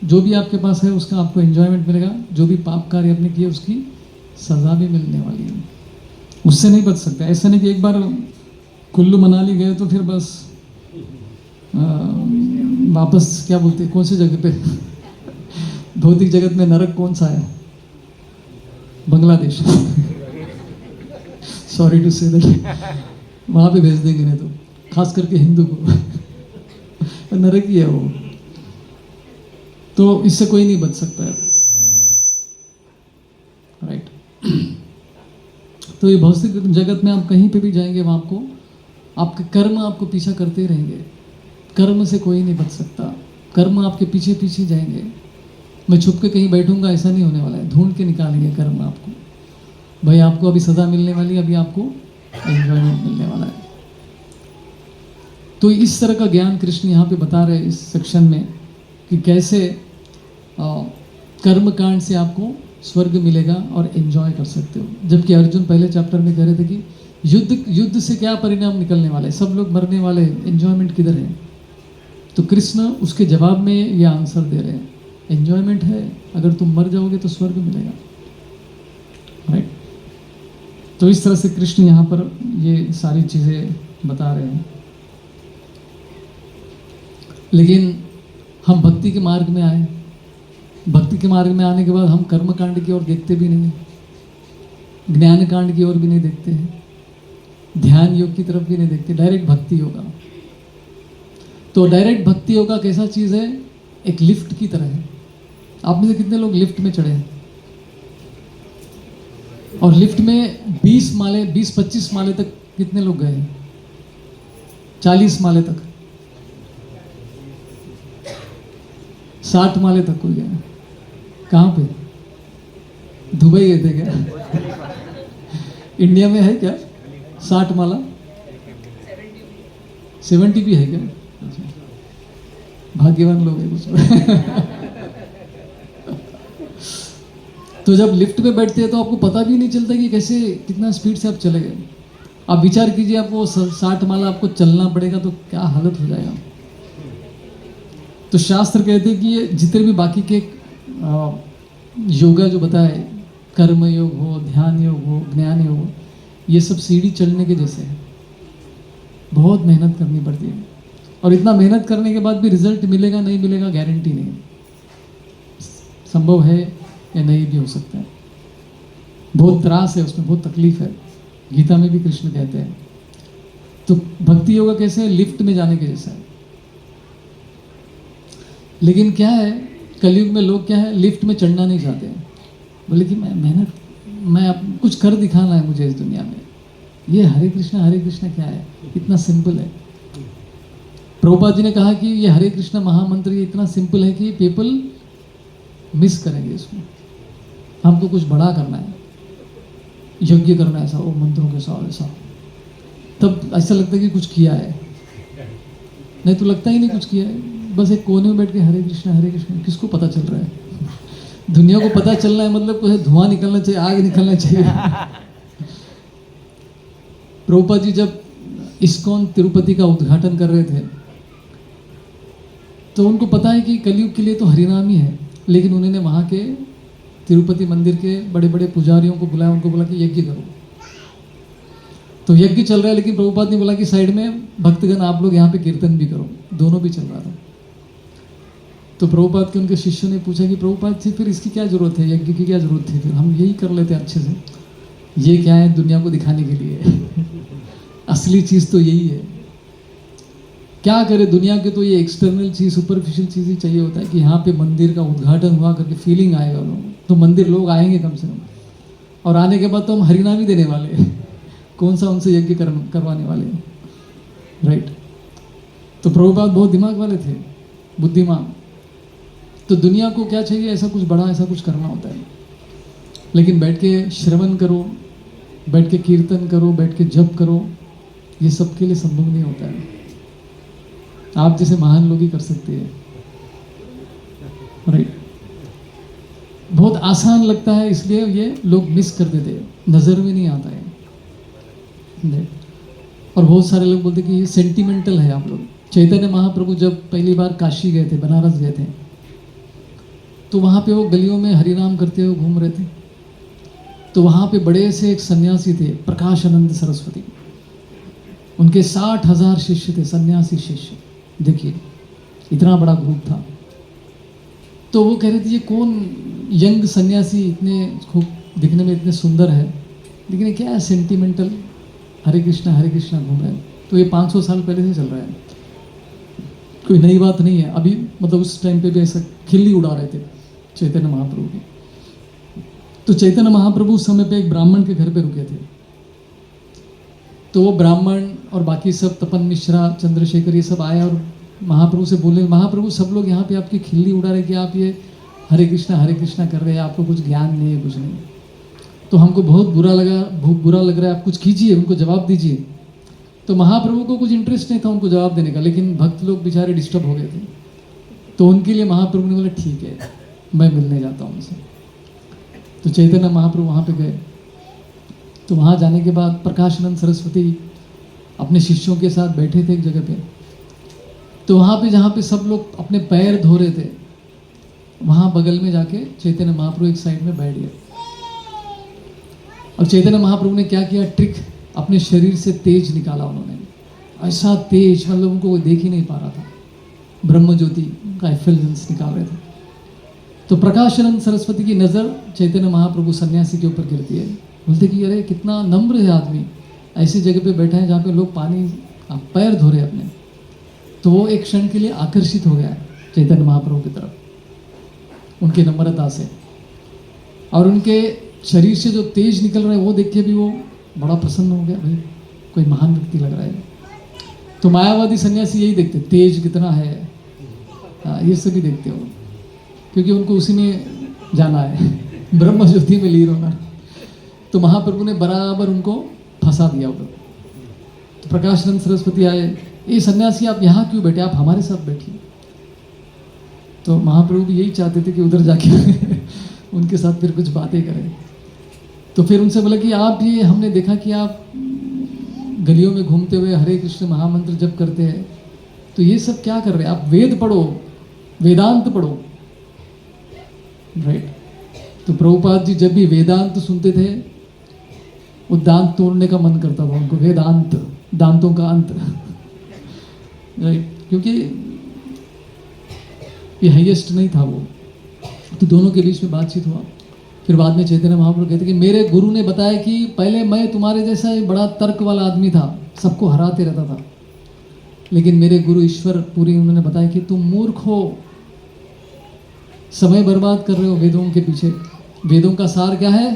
जो भी आपके पास है उसका आपको एंजॉयमेंट मिलेगा, जो भी पाप कार्य आपने किए उसकी सज़ा भी मिलने वाली है, उससे नहीं बच सकता। ऐसा नहीं कि एक बार कुल्लू मनाली गए तो फिर बस वापस क्या बोलते हैं, कौन सी जगह पे भौतिक जगत में नरक कौन सा है, Bangladesh sorry to say that, वहाँ पे भेज देंगे नहीं तो, खास करके हिंदू को नरक ही है वो। तो इससे कोई नहीं बच सकता है, राइट। तो ये भौतिक जगत में आप कहीं पे भी जाएंगे वहाँ आपको आपके कर्म आपको पीछा करते रहेंगे, कर्म से कोई नहीं बच सकता, कर्म आपके पीछे पीछे जाएंगे। मैं छुप के कहीं बैठूंगा ऐसा नहीं होने वाला है, ढूंढ के निकालेंगे कर्म आपको। भाई आपको अभी सज़ा मिलने वाली है, अभी आपको एंजॉयमेंट मिलने वाला है। तो इस तरह का ज्ञान कृष्ण यहाँ पे बता रहे हैं इस सेक्शन में कि कैसे कर्म कांड से आपको स्वर्ग मिलेगा और एंजॉय कर सकते हो। जबकि अर्जुन पहले चैप्टर में कह रहे थे कि युद्ध से क्या परिणाम निकलने वाले, सब लोग मरने वाले, एंजॉयमेंट किधर है। तो कृष्ण उसके जवाब में ये आंसर दे रहे हैं, एंजॉयमेंट है, अगर तुम मर जाओगे तो स्वर्ग मिलेगा, राइट। तो इस तरह से कृष्ण यहाँ पर ये सारी चीज़ें बता रहे हैं। लेकिन हम भक्ति के मार्ग में आए, भक्ति के मार्ग में आने के बाद हम कर्म कांड की ओर देखते भी नहीं, ज्ञान कांड की ओर भी नहीं देखते हैं, ध्यान योग की तरफ भी नहीं देखते, डायरेक्ट भक्ति योगा। तो डायरेक्ट भक्ति योगा कैसा चीज़ है, एक लिफ्ट की तरह है। आप में से कितने लोग लिफ्ट में चढ़े हैं? और लिफ्ट में 20-25 माले तक कितने लोग गए हैं? 40 माले तक, 60 माले तक कोई गया? कहाँ पे? दुबई गए थे क्या? इंडिया में है क्या 60 माला? 70 भी है क्या? भाग्यवान लोग हैं कुछ। तो जब लिफ्ट में बैठते हैं तो आपको पता भी नहीं चलता कि कैसे कितना स्पीड से आप चले गए। आप विचार कीजिए, आपको 60 माला आपको चलना पड़ेगा तो क्या हालत हो जाएगा। तो शास्त्र कहते हैं कि ये जितने भी बाकी के योगा जो बताए, कर्म योग हो, ध्यान योग हो, ज्ञान योग हो, ये सब सीढ़ी चढ़ने के जैसे है। बहुत मेहनत करनी पड़ती है, और इतना मेहनत करने के बाद भी रिजल्ट मिलेगा नहीं मिलेगा गारंटी नहीं, संभव है या नहीं भी हो सकता है। बहुत त्रास है उसमें, बहुत तकलीफ है, गीता में भी कृष्ण कहते हैं। तो भक्ति योगा कैसे है, लिफ्ट में जाने के जैसा है। लेकिन क्या है, कलयुग में लोग क्या है, लिफ्ट में चढ़ना नहीं चाहते हैं। बोले कि मैं अब कुछ कर दिखाना है मुझे इस दुनिया में। ये हरे कृष्णा क्या है, इतना सिंपल है। प्रभुपाद जी ने कहा कि ये हरे कृष्णा महामंत्र ये इतना सिंपल है कि पीपल मिस करेंगे इसको। हमको कुछ बड़ा करना है, यज्ञ करना है ऐसा, वो मंत्रों के साथ ऐसा, तब ऐसा लगता है कि कुछ किया है, नहीं तो लगता ही नहीं कुछ किया है। बस एक कोने में बैठ के हरे कृष्णा, किसको पता चल रहा है? दुनिया को पता चलना है मतलब कुछ धुआं निकलना चाहिए, आग निकलना चाहिए। प्रभुपाद जी जब इस्कॉन तिरुपति का उद्घाटन कर रहे थे तो उनको पता है कि कलयुग के लिए तो हरिनाम ही है, लेकिन उन्होंने वहाँ के तिरुपति मंदिर के बड़े बड़े पुजारियों को बुलाया, उनको बोला कि यज्ञ करो। तो यज्ञ चल रहा है, लेकिन प्रभुपाद ने बोला कि साइड में भक्तगण आप लोग यहाँ पे कीर्तन भी करो। दोनों भी चल रहा था। तो प्रभुपाद के उनके शिष्यों ने पूछा कि प्रभुपाद जी फिर इसकी क्या जरूरत है, यज्ञ की क्या जरूरत थी, फिर हम यही कर लेते अच्छे से। ये क्या है, दुनिया को दिखाने के लिए। असली चीज़ तो यही है। क्या करे दुनिया के, तो ये एक्सटर्नल चीज़, सुपरफिशियल चीज़ ही चाहिए होता है कि यहाँ पे मंदिर का उद्घाटन हुआ करके फीलिंग आएगा लोगों को, तो मंदिर लोग आएंगे कम से कम। और आने के बाद तो हम हरिनाम ही देने वाले हैं, कौन सा उनसे यज्ञ करवाने वाले हैं, राइट। तो प्रभुपाद बहुत दिमाग वाले थे, बुद्धिमान। तो दुनिया को क्या चाहिए, ऐसा कुछ बड़ा, ऐसा कुछ करना होता है। लेकिन बैठ के श्रवण करो, बैठ के कीर्तन करो, बैठ के जप करो, ये सबके लिए संभव नहीं होता है। आप जैसे महान लोग ही कर सकते हैं, राइट। बहुत आसान लगता है, इसलिए ये लोग मिस कर देते हैं, नज़र में नहीं आता है। और बहुत सारे लोग बोलते कि ये सेंटिमेंटल है आप लोग। चैतन्य महाप्रभु जब पहली बार काशी गए थे, बनारस गए थे, तो वहाँ पे वो गलियों में हरिनाम करते हुए घूम रहे थे। तो वहाँ पे बड़े से एक सन्यासी थे, प्रकाशानंद सरस्वती। उनके 60,000 शिष्य थे, सन्यासी शिष्य। देखिए इतना बड़ा ग्रुप था। तो वो कह रहे थे ये कौन यंग सन्यासी इतने खूब दिखने में इतने सुंदर है, लेकिन ये क्या है सेंटिमेंटल, हरे कृष्णा घूम रहे हैं। तो ये 500 साल पहले से चल रहा है, कोई नई बात नहीं है। अभी मतलब उस टाइम पे भी ऐसा खिल्ली उड़ा रहे थे चैतन्य महाप्रभु की। तो चैतन्य महाप्रभु उस समय पे एक ब्राह्मण के घर पे रुके थे। तो वो ब्राह्मण और बाकी सब, तपन मिश्रा, चंद्रशेखर, ये सब आए और महाप्रभु से बोले, महाप्रभु सब लोग यहाँ पे आपकी खिल्ली उड़ा रहे कि आप ये हरे कृष्णा कर रहे हैं, आपको कुछ ज्ञान नहीं है, कुछ नहीं। तो हमको बहुत बुरा लग रहा है, आप कुछ कीजिए, उनको जवाब दीजिए। तो महाप्रभु को कुछ इंटरेस्ट नहीं था उनको जवाब देने का, लेकिन भक्त लोग बेचारे डिस्टर्ब हो गए थे। तो उनके लिए महाप्रभु ने बोला ठीक है, मैं मिलने जाता हूँ उनसे। तो चैतन्य महाप्रभु वहाँ पे गए। तो वहाँ जाने के बाद प्रकाशानंद सरस्वती अपने शिष्यों के साथ बैठे थे एक जगह पे। तो वहाँ पे जहाँ पे सब लोग अपने पैर धो रहे थे, वहाँ बगल में जाके चैतन्य महाप्रभु एक साइड में बैठ गए। और चैतन्य महाप्रभु ने क्या किया, ट्रिक, अपने शरीर से तेज निकाला उन्होंने, ऐसा तेज, मतलब उनको कोई देख ही नहीं पा रहा था। ब्रह्म ज्योति का एफिलियंस निकाल रहे थे। तो प्रकाशानंद सरस्वती की नज़र चैतन्य महाप्रभु सन्यासी के ऊपर गिरती है। बोलते कि अरे कितना नम्र है आदमी, ऐसी जगह पे बैठा है जहाँ पे लोग पानी पैर धो रहे अपने। तो वो एक क्षण के लिए आकर्षित हो गया चैतन्य महाप्रभु की तरफ, उनकी नम्रता से। और उनके शरीर से जो तेज निकल रहा है वो देख के भी वो बड़ा प्रसन्न हो गया, भाई कोई महान व्यक्ति लग रहा है। तो मायावादी सन्यासी यही देखते, तेज कितना है, ये सभी देखते हो, क्योंकि उनको उसी में जाना है, ब्रह्म ज्योति में लीन होना। तो महाप्रभु ने बराबर उनको फंसा दिया उधर। तो प्रकाशानंद सरस्वती आए, ये सन्यासी आप यहाँ क्यों बैठे, आप हमारे साथ बैठिए। तो महाप्रभु भी यही चाहते थे कि उधर जाके उनके साथ फिर कुछ बातें करें। तो फिर उनसे बोला कि आप ये, हमने देखा कि आप गलियों में घूमते हुए हरे कृष्ण महामंत्र जप करते हैं, तो ये सब क्या कर रहे हैं, आप वेद पढ़ो, वेदांत पढ़ो, राइट। तो प्रभुपाद जी जब भी वेदांत सुनते थे, वो दांत तोड़ने का मन करता था उनको, वेदांत, दांतों का अंत, राइट, क्योंकि ये हाईएस्ट नहीं था वो। तो दोनों के बीच में बातचीत हुआ। फिर बाद में चैतन्य महाप्रभु कहते कि मेरे गुरु ने बताया कि पहले मैं तुम्हारे जैसा एक बड़ा तर्क वाला आदमी था, सबको हराते रहता था, लेकिन मेरे गुरु ईश्वर पूरी उन्होंने बताया कि तुम मूर्ख हो, समय बर्बाद कर रहे हो वेदों के पीछे। वेदों का सार क्या है,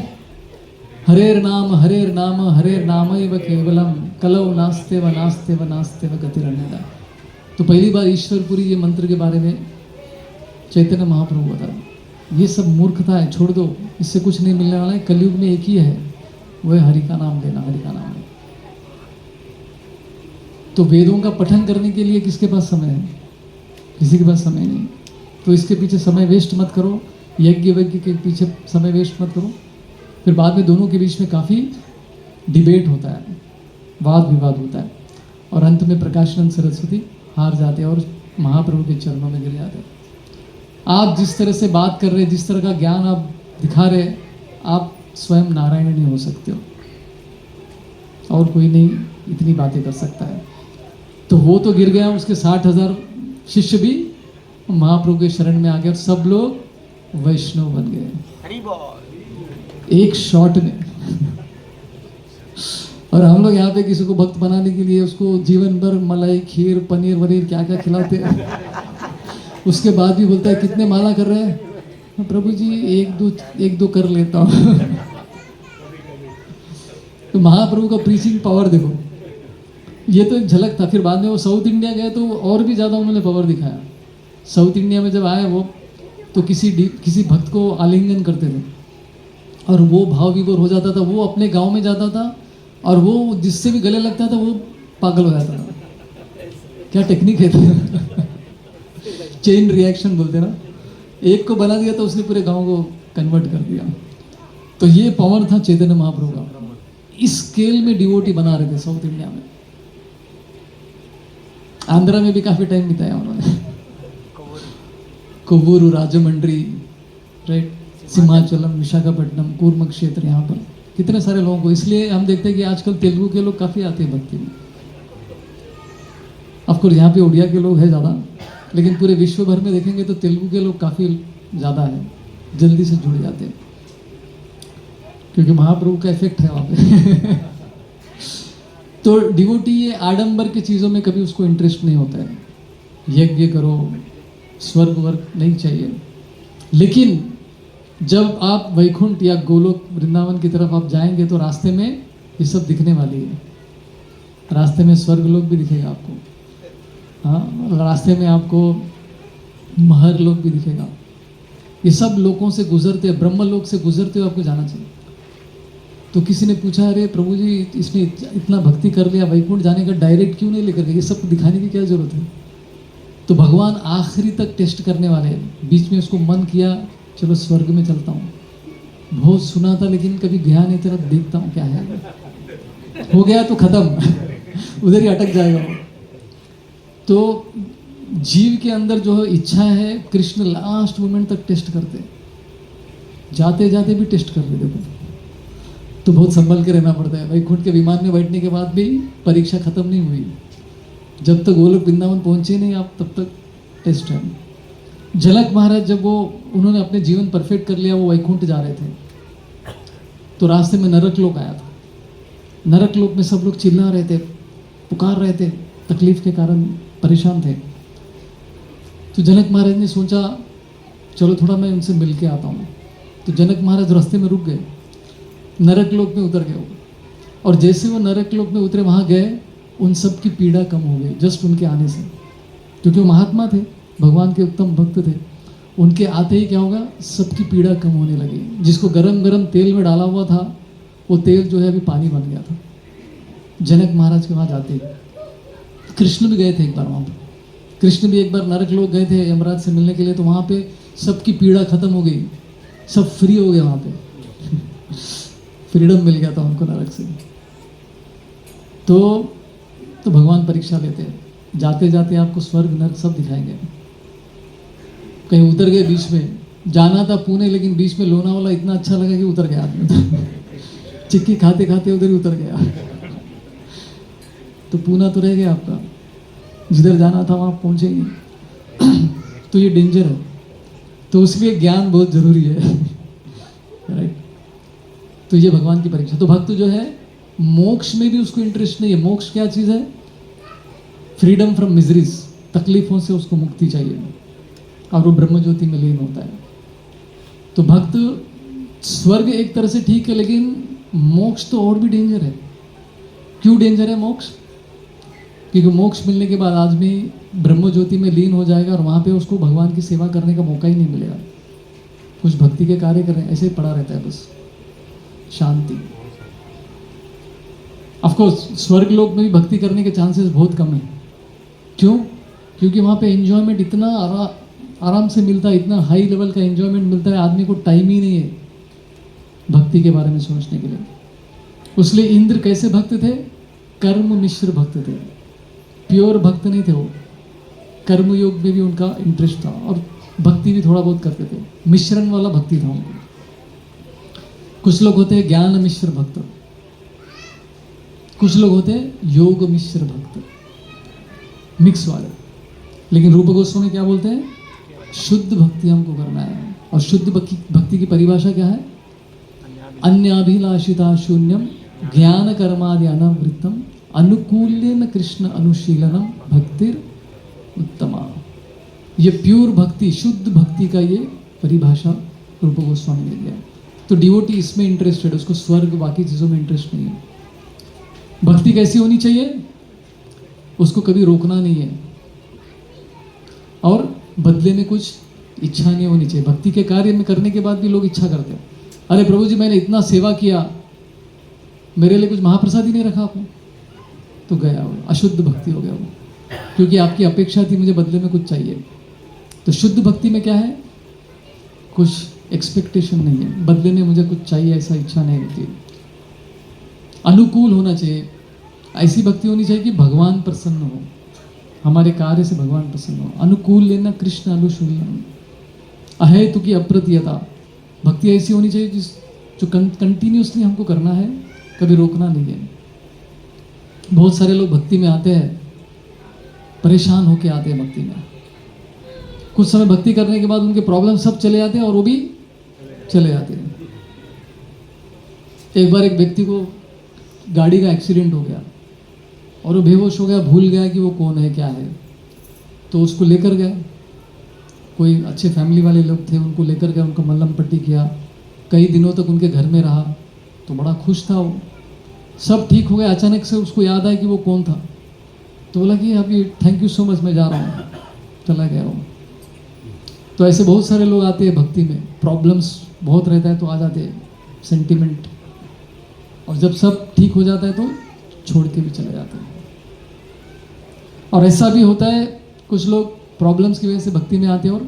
हरेर नाम हरेर नाम हरेर नाम एव केवलम कलौ नास्ते व नास्ते व नास्ते व गतिरन्यथा। तो पहली बार ईश्वरपुरी ये मंत्र के बारे में चैतन्य महाप्रभु बता, ये सब मूर्खता है, छोड़ दो, इससे कुछ नहीं मिलने वाला है। कलयुग में एक ही है, वह हरि का नाम लेना, हरि का नाम लेना। तो वेदों का पठन करने के लिए किसके पास समय है, किसी के पास समय नहीं। तो इसके पीछे समय वेस्ट मत करो, यज्ञ वज्ञ के पीछे समय वेस्ट मत करो। फिर बाद में दोनों के बीच में काफ़ी डिबेट होता है, वाद विवाद होता है, और अंत में प्रकाशानंद सरस्वती हार जाते हैं और महाप्रभु के चरणों में गिर जाते हैं। आप जिस तरह से बात कर रहे हैं, जिस तरह का ज्ञान आप दिखा रहे हैं, आप स्वयं नारायण नहीं हो सकते हो, और कोई नहीं इतनी बातें कर सकता है। तो वो तो गिर गया, उसके 60,000 शिष्य भी महाप्रभु के शरण में आ गए और सब लोग वैष्णव बन गए एक शॉट में। और हम लोग यहाँ पे किसी को भक्त बनाने के लिए उसको जीवन भर मलाई, खीर, पनीर वनीर क्या क्या खिलाते हैं, उसके बाद भी बोलता है कितने माला कर रहे हैं, प्रभु जी एक दो कर लेता हूँ। तो महाप्रभु का प्रीचिंग पावर देखो, ये तो एक झलक था। फिर बाद में वो साउथ इंडिया गए तो और भी ज़्यादा उन्होंने पावर दिखाया। साउथ इंडिया में जब आए वो, तो किसी भक्त को आलिंगन करते थे, और वो भाव विभोर हो जाता था, वो अपने गांव में जाता था और वो जिससे भी गले लगता था वो पागल हो जाता था। क्या टेक्निक है चेन रिएक्शन बोलते ना, एक को बना दिया तो उसने पूरे गांव को कन्वर्ट कर दिया। तो ये पावर था चैतन्य महाप्रभु का। इस स्केल में डिवोटी बना रहे थे साउथ इंडिया में। आंध्रा में भी काफी टाइम बिताया उन्होंने, कोवूरू, राजमंड्री, राइट, सिमाचलम, विशाखापट्टनम, कूर्म क्षेत्र, यहाँ पर कितने सारे लोगों को। इसलिए हम देखते हैं कि आजकल तेलुगु के लोग काफी आते हैं भक्ति में। ऑफकोर्स यहाँ पे उड़िया के लोग हैं ज़्यादा, लेकिन पूरे विश्व भर में देखेंगे तो तेलुगु के लोग काफ़ी ज़्यादा है, जल्दी से जुड़ जाते हैं, क्योंकि महाप्रभु का इफेक्ट है वहाँ पे तो डिवोटी ये आडंबर की चीज़ों में कभी उसको इंटरेस्ट नहीं होता है। यज्ञ करो, स्वर्ग वर्ग नहीं चाहिए। लेकिन जब आप वैकुंठ या गोलोक वृंदावन की तरफ आप जाएंगे तो रास्ते में ये सब दिखने वाली है। रास्ते में स्वर्ग लोक भी दिखेगा आपको, हाँ, रास्ते में आपको महर लोक भी दिखेगा। ये सब लोकों से गुजरते, ब्रह्म लोक से गुजरते हुए आपको जाना चाहिए। तो किसी ने पूछा, अरे प्रभु जी इसने इतना भक्ति कर लिया, वैकुंठ जाने का डायरेक्ट क्यों नहीं लेकर गए, ये सब दिखाने की क्या जरूरत है। तो भगवान आखिरी तक टेस्ट करने वाले हैं। बीच में उसको मन किया चलो स्वर्ग में चलता हूँ, बहुत सुना था लेकिन कभी गया नहीं, तेरा देखता हूँ क्या है, हो गया तो खत्म उधर ही अटक जाएगा वो। तो जीव के अंदर जो इच्छा है, कृष्ण लास्ट मोमेंट तक टेस्ट करते, जाते जाते भी टेस्ट कर रहे। देखो तो बहुत संभल के रहना पड़ता है। वैकुंठ के विमान में बैठने के बाद भी परीक्षा खत्म नहीं हुई, जब तक गोलोक वृंदावन पहुंचे नहीं आप तब तक टेस्ट है। जनक महाराज जब उन्होंने अपने जीवन परफेक्ट कर लिया, वो वैकुंठ जा रहे थे, तो रास्ते में नरक लोक आया था। नरक लोक में सब लोग चिल्ला रहे थे, पुकार रहे थे, तकलीफ के कारण परेशान थे। तो जनक महाराज ने सोचा चलो थोड़ा मैं उनसे मिल के आता हूँ। तो जनक महाराज रास्ते में रुक गए, नरक लोक में उतर गए वो। और जैसे वो नरक लोक में उतरे, वहाँ गए, उन सब की पीड़ा कम हो गई जस्ट उनके आने से, क्योंकि वो महात्मा थे, भगवान के उत्तम भक्त थे। उनके आते ही क्या होगा, सबकी पीड़ा कम होने लगी। जिसको गरम गरम तेल में डाला हुआ था, वो तेल जो है अभी पानी बन गया था जनक महाराज के वहाँ जाते ही। कृष्ण भी गए थे एक बार वहाँ पर, कृष्ण भी एक बार नरक लोक गए थे यमराज से मिलने के लिए। तो वहाँ पे सबकी पीड़ा खत्म हो गई, सब फ्री हो गए वहाँ पे फ्रीडम मिल गया था उनको नरक से। तो भगवान परीक्षा लेते हैं, जाते जाते आपको स्वर्ग नरक सब दिखाएंगे। कहीं उतर गए बीच में, जाना था पुणे लेकिन बीच में लोनावाला इतना अच्छा लगा कि उतर गया आदमी चिक्की खाते खाते उधर ही उतर गया तो पूना तो रह गया आपका, जिधर जाना था वहाँ पहुँचे ही नहीं तो ये डेंजर है। तो उसलिए ज्ञान बहुत जरूरी है राइट। तो ये भगवान की परीक्षा। तो भक्त जो है मोक्ष में भी उसको इंटरेस्ट नहीं है। मोक्ष क्या चीज़ है, फ्रीडम फ्रॉम मिजरीज, तकलीफों से उसको मुक्ति चाहिए, और वो ब्रह्म ज्योति में लीन होता है। तो भक्त स्वर्ग एक तरह से ठीक है, लेकिन मोक्ष तो और भी डेंजर है। क्यों डेंजर है मोक्ष, क्योंकि मोक्ष मिलने के बाद आदमी ब्रह्म ज्योति में लीन हो जाएगा और वहाँ पे उसको भगवान की सेवा करने का मौका ही नहीं मिलेगा, कुछ भक्ति के कार्य करें, ऐसे ही पड़ा रहता है बस, शांति। ऑफ कोर्स स्वर्ग लोक में भी भक्ति करने के चांसेस बहुत कम है। क्यों, क्योंकि वहाँ पे एंजॉयमेंट इतना आराम से मिलता है, इतना हाई लेवल का एंजॉयमेंट मिलता है, आदमी को टाइम ही नहीं है भक्ति के बारे में सोचने के लिए। उसलिए इंद्र कैसे भक्त थे, कर्म मिश्र भक्त थे, प्योर भक्त नहीं थे वो। कर्म योग में भी उनका इंटरेस्ट था और भक्ति भी थोड़ा बहुत करते थे, मिश्रण वाला भक्ति था उनको। कुछ लोग होते हैं ज्ञान मिश्र भक्त, कुछ लोग होते हैं योग मिश्र भक्त, मिक्स वाले। लेकिन रूप गोस्वामी क्या बोलते हैं, शुद्ध भक्ति हमको करना है। और शुद्ध भक्ति की परिभाषा क्या है, अन्याभिलाषिता शून्यम ज्ञान कर्मादि अनावृत्तम अनुकूल्यन कृष्ण अनुशीलनम भक्तिर उत्तमा। ये प्योर भक्ति, शुद्ध भक्ति का ये परिभाषा रूप गोस्वामी ने दिया। तो डिवोटी इसमें इंटरेस्टेड, उसको स्वर्ग बाकी चीज़ों में इंटरेस्ट नहीं है। भक्ति कैसी होनी चाहिए, उसको कभी रोकना नहीं है और बदले में कुछ इच्छा नहीं होनी चाहिए। भक्ति के कार्य में करने के बाद भी लोग इच्छा करते हैं, अरे प्रभु जी मैंने इतना सेवा किया, मेरे लिए कुछ महाप्रसाद ही नहीं रखा आपने, तो गया वो, अशुद्ध भक्ति हो गया वो, क्योंकि आपकी अपेक्षा थी मुझे बदले में कुछ चाहिए। तो शुद्ध भक्ति में क्या है, कुछ एक्सपेक्टेशन नहीं है, बदले में मुझे कुछ चाहिए ऐसा इच्छा नहीं होती। अनुकूल होना चाहिए, ऐसी भक्ति होनी चाहिए कि भगवान प्रसन्न हो, हमारे कार्य से भगवान प्रसन्न हो। अनुकूल लेना कृष्ण अनुशूल्यम, अहेतु की अप्रतियता, भक्ति ऐसी होनी चाहिए जो कंटिन्यूसली हमको करना है, कभी रोकना नहीं है। बहुत सारे लोग भक्ति में आते हैं, परेशान होके आते हैं भक्ति में, कुछ समय भक्ति करने के बाद उनके प्रॉब्लम सब चले जाते हैं और वो भी चले जाते हैं। एक बार एक व्यक्ति को गाड़ी का एक्सीडेंट हो गया और वो बेहोश हो गया, भूल गया कि वो कौन है क्या है। तो उसको लेकर गए, कोई अच्छे फैमिली वाले लोग थे, उनको लेकर गए, उनको मल्लम पट्टी किया, कई दिनों तक उनके घर में रहा। तो बड़ा खुश था वो, सब ठीक हो गया। अचानक से उसको याद आया कि वो कौन था, तो बोला कि अभी थैंक यू सो मच, मैं जा रहा हूँ, चला गया वो। तो ऐसे बहुत सारे लोग आते हैं भक्ति में, प्रॉब्लम्स बहुत रहता है तो आ जाते हैं, सेंटिमेंट, और जब सब ठीक हो जाता है तो छोड़ के भी चले जाते हैं। और ऐसा भी होता है, कुछ लोग प्रॉब्लम्स की वजह से भक्ति में आते हैं और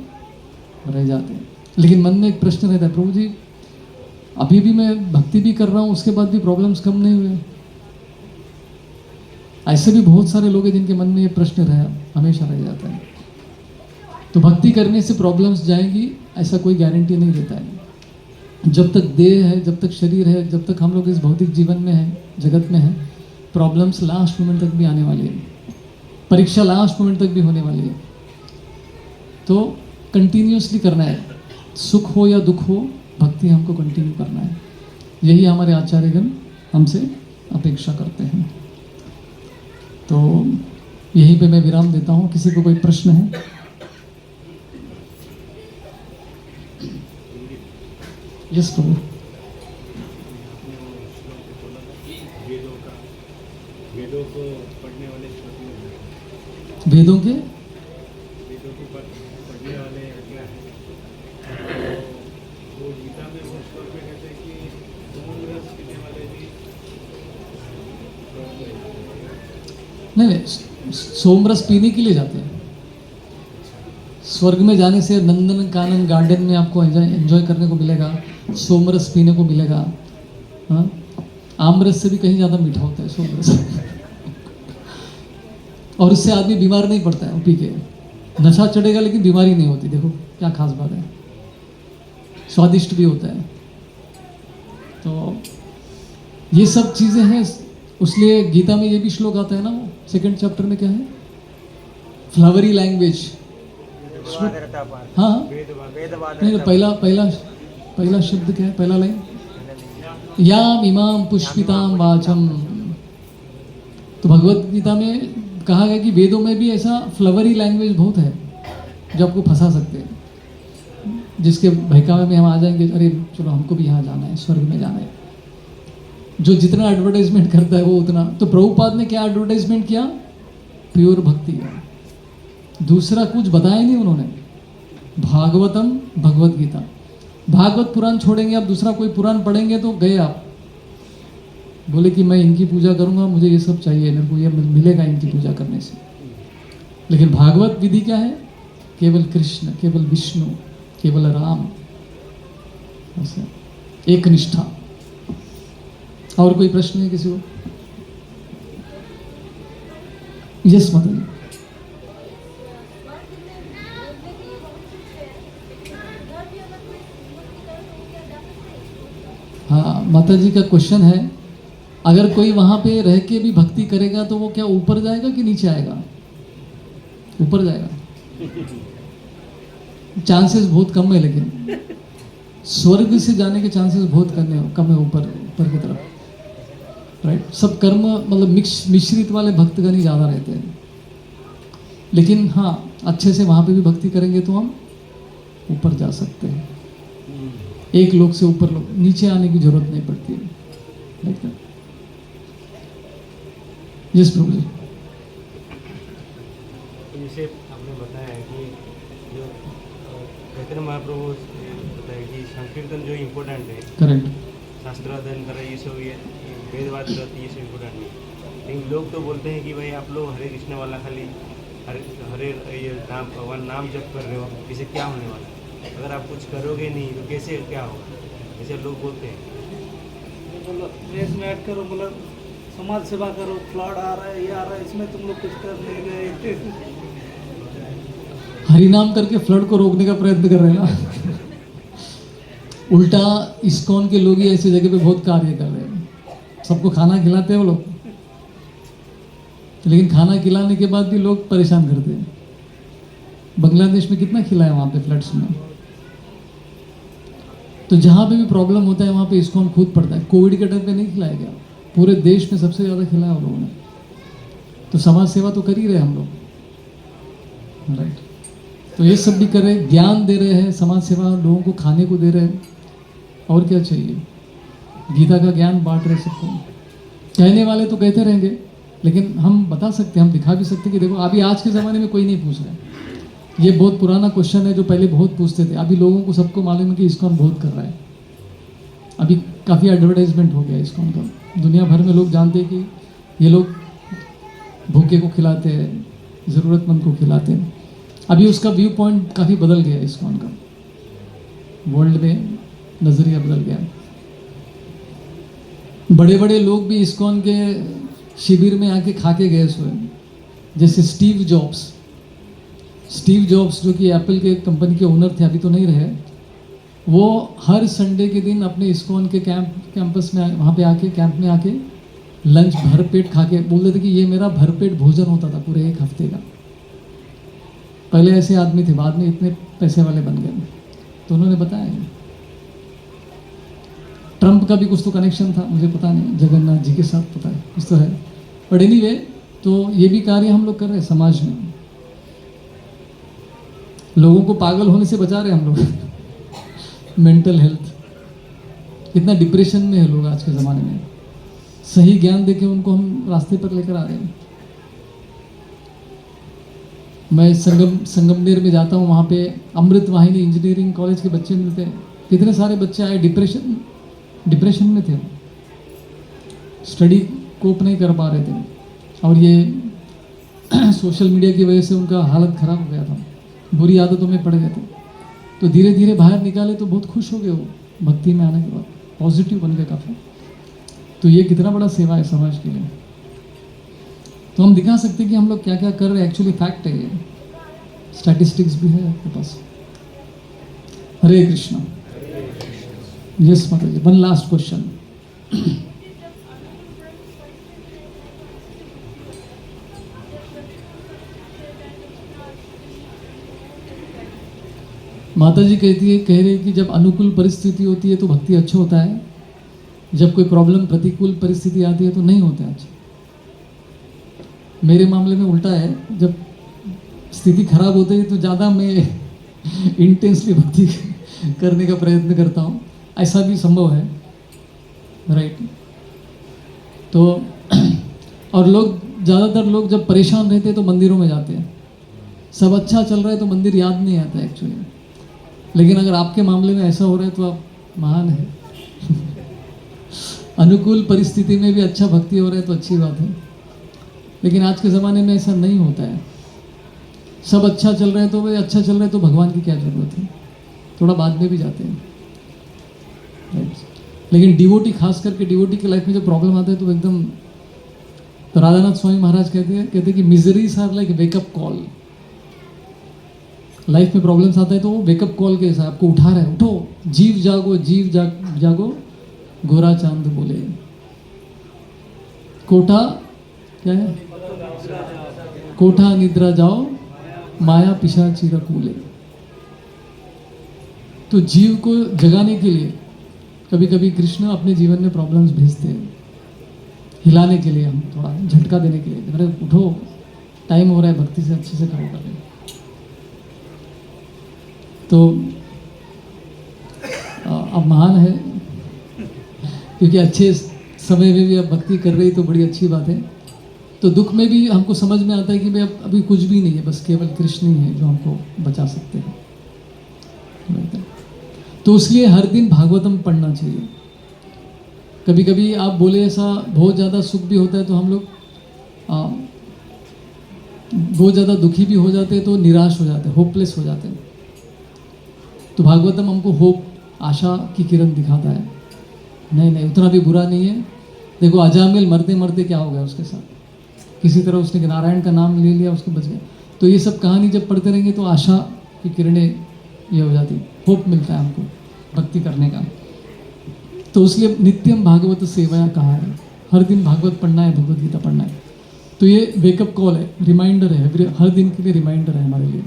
रह जाते हैं, लेकिन मन में एक प्रश्न रहता है, प्रभु जी अभी भी मैं भक्ति भी कर रहा हूँ, उसके बाद भी प्रॉब्लम्स कम नहीं हुए। ऐसे भी बहुत सारे लोग हैं जिनके मन में ये प्रश्न रहा, हमेशा रह जाता है। तो भक्ति करने से प्रॉब्लम्स जाएंगी ऐसा कोई गारंटी नहीं देता है। जब तक देह है, जब तक शरीर है, जब तक हम लोग इस भौतिक जीवन में हैं, जगत में हैं, प्रॉब्लम्स लास्ट मोमेंट तक भी आने वाली है, परीक्षा लास्ट मोमेंट तक भी होने वाली है। तो कंटिन्यूसली करना है, सुख हो या दुख हो, भक्ति हमको कंटिन्यू करना है। यही हमारे आचार्यगण हमसे अपेक्षा करते हैं। तो यहीं पे मैं विराम देता हूँ। किसी को कोई प्रश्न है? यस प्रभु। वेदों को पढ़ने वाले वेदों के पढ़ने वाले क्या है, वो गीता में वो श्लोक में कहते हैं कि सोम रस पीने वाले भी नहीं, सोमरस पीने के लिए जाते हैं। स्वर्ग में जाने से नंदन कानन गार्डन में आपको एंजॉय करने को मिलेगा, सोमरस पीने को मिलेगा। हाँ, आमरस से भी कहीं ज़्यादा मीठा होता है सोमरस और उससे आदमी बीमार नहीं पड़ता है वो पी के। नशा चढ़ेगा लेकिन बीमारी नहीं होती। देखो क्या खास बात है, स्वादिष्ट भी होता है। तो ये सब चीज़ें हैं, उसलिए गीता में ये भी श्लोक आता है ना, वो 2nd चैप्टर में क्या है, फ्लावरी लैंग्वेज। हाँ नहीं, पहला शब्द क्या है, पहला लाइन, याम इमाम पुष्पिताम वाचम। तो भगवत गीता में कहा गया कि वेदों में भी ऐसा फ्लावरी लैंग्वेज बहुत है जो आपको फंसा सकते हैं, जिसके बहकावे में हम आ जाएंगे, अरे चलो हमको भी यहाँ जाना है, स्वर्ग में जाना है। जो जितना एडवर्टाइजमेंट करता है वो उतना। तो प्रभुपाद ने क्या एडवर्टाइजमेंट किया, प्योर भक्ति का, दूसरा कुछ बताया नहीं उन्होंने। भागवतम, भगवत गीता, भागवत पुराण छोड़ेंगे आप, दूसरा कोई पुराण पढ़ेंगे तो गए आप। बोले कि मैं इनकी पूजा करूंगा, मुझे ये सब चाहिए, मेरे को ये मिलेगा इनकी पूजा करने से। लेकिन भागवत विधि क्या है, केवल कृष्ण, केवल विष्णु, केवल राम, ऐसा एक निष्ठा। और कोई प्रश्न है किसी को? यस माता जी। हाँ, माता जी का क्वेश्चन है, अगर कोई वहां पे रह के भी भक्ति करेगा तो वो क्या ऊपर जाएगा कि नीचे आएगा? ऊपर जाएगा। चांसेस बहुत कम है, लेकिन स्वर्ग से जाने के चांसेस बहुत कम है ऊपर की तरफ, राइट। सब कर्म मतलब मिश्रित वाले भक्तगण ही ज़्यादा रहते हैं। लेकिन हाँ, अच्छे से वहाँ पे भी भक्ति करेंगे तो हम ऊपर जा सकते हैं। एक लोक से ऊपर लोग, नीचे आने की जरूरत नहीं पड़ती है। यस प्रभु जी। जैसे आपने बताया कि जो चैतन्य महाप्रभु बताया कि संकीर्तन जो इम्पोर्टेंट है, करेक्ट। शास्त्र अध्ययन करा ये सब, ये वेदवाद रहती ये सब इम्पोर्टेंट नहीं। लेकिन लोग तो बोलते हैं कि भाई आप लोग हरे कृष्ण वाला खाली हरे हरे ये नाम भगवान नाम जप कर रहे हो, इसे क्या होने वाला है? अगर आप कुछ करोगे नहीं तो कैसे क्या होगा, ऐसे लोग बोलते हैं। बोलो प्रेस में ऐड करो, बोलो समाज सेवा करो, फ्लड आ रहा है, ये आ रहा है, इसमें तुम लोग कुछ कर नहीं रहे। हरिनाम करके फ्लड को रोकने का प्रयत्न कर रहे हैं ना। उल्टा इस्कॉन के लोग ही ऐसी जगह पे बहुत कार्य कर रहे हैं, सबको खाना खिलाते हैं वो लोग, लेकिन खाना खिलाने के बाद भी लोग परेशान करते हैं। बांग्लादेश में कितना खिलाया वहाँ पे फ्लड्स में। तो जहाँ पे भी प्रॉब्लम होता है वहाँ पे इस्कॉन खुद पड़ता है। कोविड के टाइम पे नहीं खिलाया गया, पूरे देश में सबसे ज़्यादा खिलाया उन लोगों ने। तो समाज सेवा तो कर ही रहे हम लोग, राइट। तो ये सब भी कर रहे, ज्ञान दे रहे हैं, समाज सेवा, लोगों को खाने को दे रहे हैं, और क्या चाहिए। गीता का ज्ञान बांट रहे सबको। कहने वाले तो कहते रहेंगे, लेकिन हम बता सकते हैं, हम दिखा भी सकते हैं कि देखो अभी आज के ज़माने में कोई नहीं पूछ रहा है। ये बहुत पुराना क्वेश्चन है जो पहले बहुत पूछते थे। अभी लोगों को सबको मालूम है कि इस्कॉन बहुत कर रहा है। अभी काफ़ी एडवर्टाइजमेंट हो गया इस्कॉन का, दुनिया भर में लोग जानते हैं कि ये लोग भूखे को खिलाते हैं, ज़रूरतमंद को खिलाते हैं। अभी उसका व्यू पॉइंट काफ़ी बदल गया है इस्कॉन का, वर्ल्ड में नज़रिया बदल गया है। बड़े बड़े लोग भी इस्कॉन के शिविर में आके खा के गए स्वयं, जैसे स्टीव जॉब्स जो कि एप्पल के कंपनी के ओनर थे, अभी तो नहीं रहे। वो हर संडे के दिन अपने इस्कॉन के कैंपस में वहाँ पे आके कैंप में आके लंच भरपेट खा के बोलते थे कि ये मेरा भरपेट भोजन होता था पूरे एक हफ्ते का। पहले ऐसे आदमी थे, बाद में इतने पैसे वाले बन गए। तो उन्होंने बताया ट्रंप का भी कुछ तो कनेक्शन था, मुझे पता नहीं, जगन्नाथ जी के साथ पता है, कुछ तो है। बट एनीवे, तो ये भी कार्य हम लोग कर रहे हैं समाज में, लोगों को पागल होने से बचा रहे हैं हम लोग। मेंटल हेल्थ, कितना डिप्रेशन में है लोग आज के ज़माने में, सही ज्ञान देके उनको हम रास्ते पर लेकर आ रहे हैं। मैं संगमनेर में जाता हूँ, वहाँ पे अमृत वाहिनी इंजीनियरिंग कॉलेज के बच्चे मिलते हैं। कितने सारे बच्चे आए, डिप्रेशन में थे, स्टडी कोप नहीं कर पा रहे थे, और ये सोशल मीडिया की वजह से उनका हालत ख़राब हो गया था, बुरी आदतों में पड़ गए थे। तो धीरे धीरे बाहर निकाले तो बहुत खुश हो गए वो, भक्ति में आने के बाद पॉजिटिव बन गए काफ़ी। तो ये कितना बड़ा सेवा है समाज के लिए। तो हम दिखा सकते हैं कि हम लोग क्या क्या कर रहे हैं। एक्चुअली फैक्ट है, ये स्टैटिस्टिक्स भी है आपके पास। हरे कृष्णा। यस माता जी, वन लास्ट क्वेश्चन। माता जी कह रही है कि जब अनुकूल परिस्थिति होती है तो भक्ति अच्छा होता है, जब कोई प्रॉब्लम प्रतिकूल परिस्थिति आती है तो नहीं होता है अच्छा। मेरे मामले में उल्टा है, जब स्थिति खराब होती है तो ज़्यादा मैं इंटेंसली भक्ति करने का प्रयत्न करता हूँ, ऐसा भी संभव है, राइट। तो और लोग ज़्यादातर लोग जब परेशान रहते हैं तो मंदिरों में जाते हैं, सब अच्छा चल रहा है तो मंदिर याद नहीं आता एक्चुअली। लेकिन अगर आपके मामले में ऐसा हो रहा है तो आप महान है। अनुकूल परिस्थिति में भी अच्छा भक्ति हो रहा है तो अच्छी बात है, लेकिन आज के ज़माने में ऐसा नहीं होता है। सब अच्छा चल रहा है तो भाई अच्छा चल रहा है तो भगवान की क्या ज़रूरत है, थोड़ा बाद में भी जाते हैं, लेकिन डिवोटी, खास करके डिवोटी की लाइफ में जब प्रॉब्लम आता है तो एकदम, तो राधानाथ स्वामी महाराज कहते कि miseries are like wake up call. Life में प्रॉब्लम्स आता है तो वो वेकअप कॉल के जैसा आपको उठा रहा है, उठो, जीव जागो, जागो, गोरा चांद बोले। कोठा क्या है, कोठा निद्रा जाओ, माया पिशाची रकूले। तो जीव को जगाने के लिए कभी कभी कृष्ण अपने जीवन में प्रॉब्लम्स भेजते हैं, हिलाने के लिए, हम थोड़ा झटका देने के लिए, अरे उठो, टाइम हो रहा है, भक्ति से अच्छे से करो कर रहे। तो अब महान है, क्योंकि अच्छे समय में भी अब भक्ति कर रही तो बड़ी अच्छी बात है। तो दुख में भी हमको समझ में आता है कि भाई अभी कुछ भी नहीं है, बस केवल कृष्ण ही है जो हमको बचा सकते हैं। मिलता है। तो इसलिए हर दिन भागवतम पढ़ना चाहिए। कभी कभी आप बोले ऐसा बहुत ज़्यादा सुख भी होता है तो हम लोग बहुत ज़्यादा दुखी भी हो जाते हैं, तो निराश हो जाते हैं, होपलेस हो जाते हैं। तो भागवतम हमको होप, आशा की किरण दिखाता है। नहीं नहीं, उतना भी बुरा नहीं है। देखो अजामिल मरते मरते क्या हो गया उसके साथ, किसी तरह उसने नारायण का नाम ले लिया, उसको बच गया। तो ये सब कहानी जब पढ़ते रहेंगे तो आशा की किरणें ये हो जाती, होप मिलता है हमको भक्ति करने का। तो इसलिए नित्यम भागवत सेवया कहा है, हर दिन भागवत पढ़ना है, भगवत गीता पढ़ना है। तो ये वेकअप कॉल है, रिमाइंडर है, हर दिन के लिए रिमाइंडर है हमारे लिए।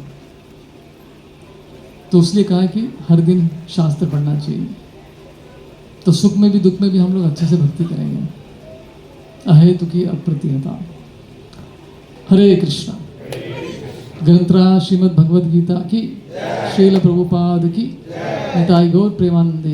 तो इसलिए कहा है कि हर दिन शास्त्र पढ़ना चाहिए। तो सुख में भी दुख में भी हम लोग अच्छे से भक्ति करेंगे, अहेतु की अप्रतिहता। हरे कृष्णा। ग्रंथराज श्रीमद् भगवद गीता की, श्रील प्रभुपाद की, निताई गौर प्रेमानंदे।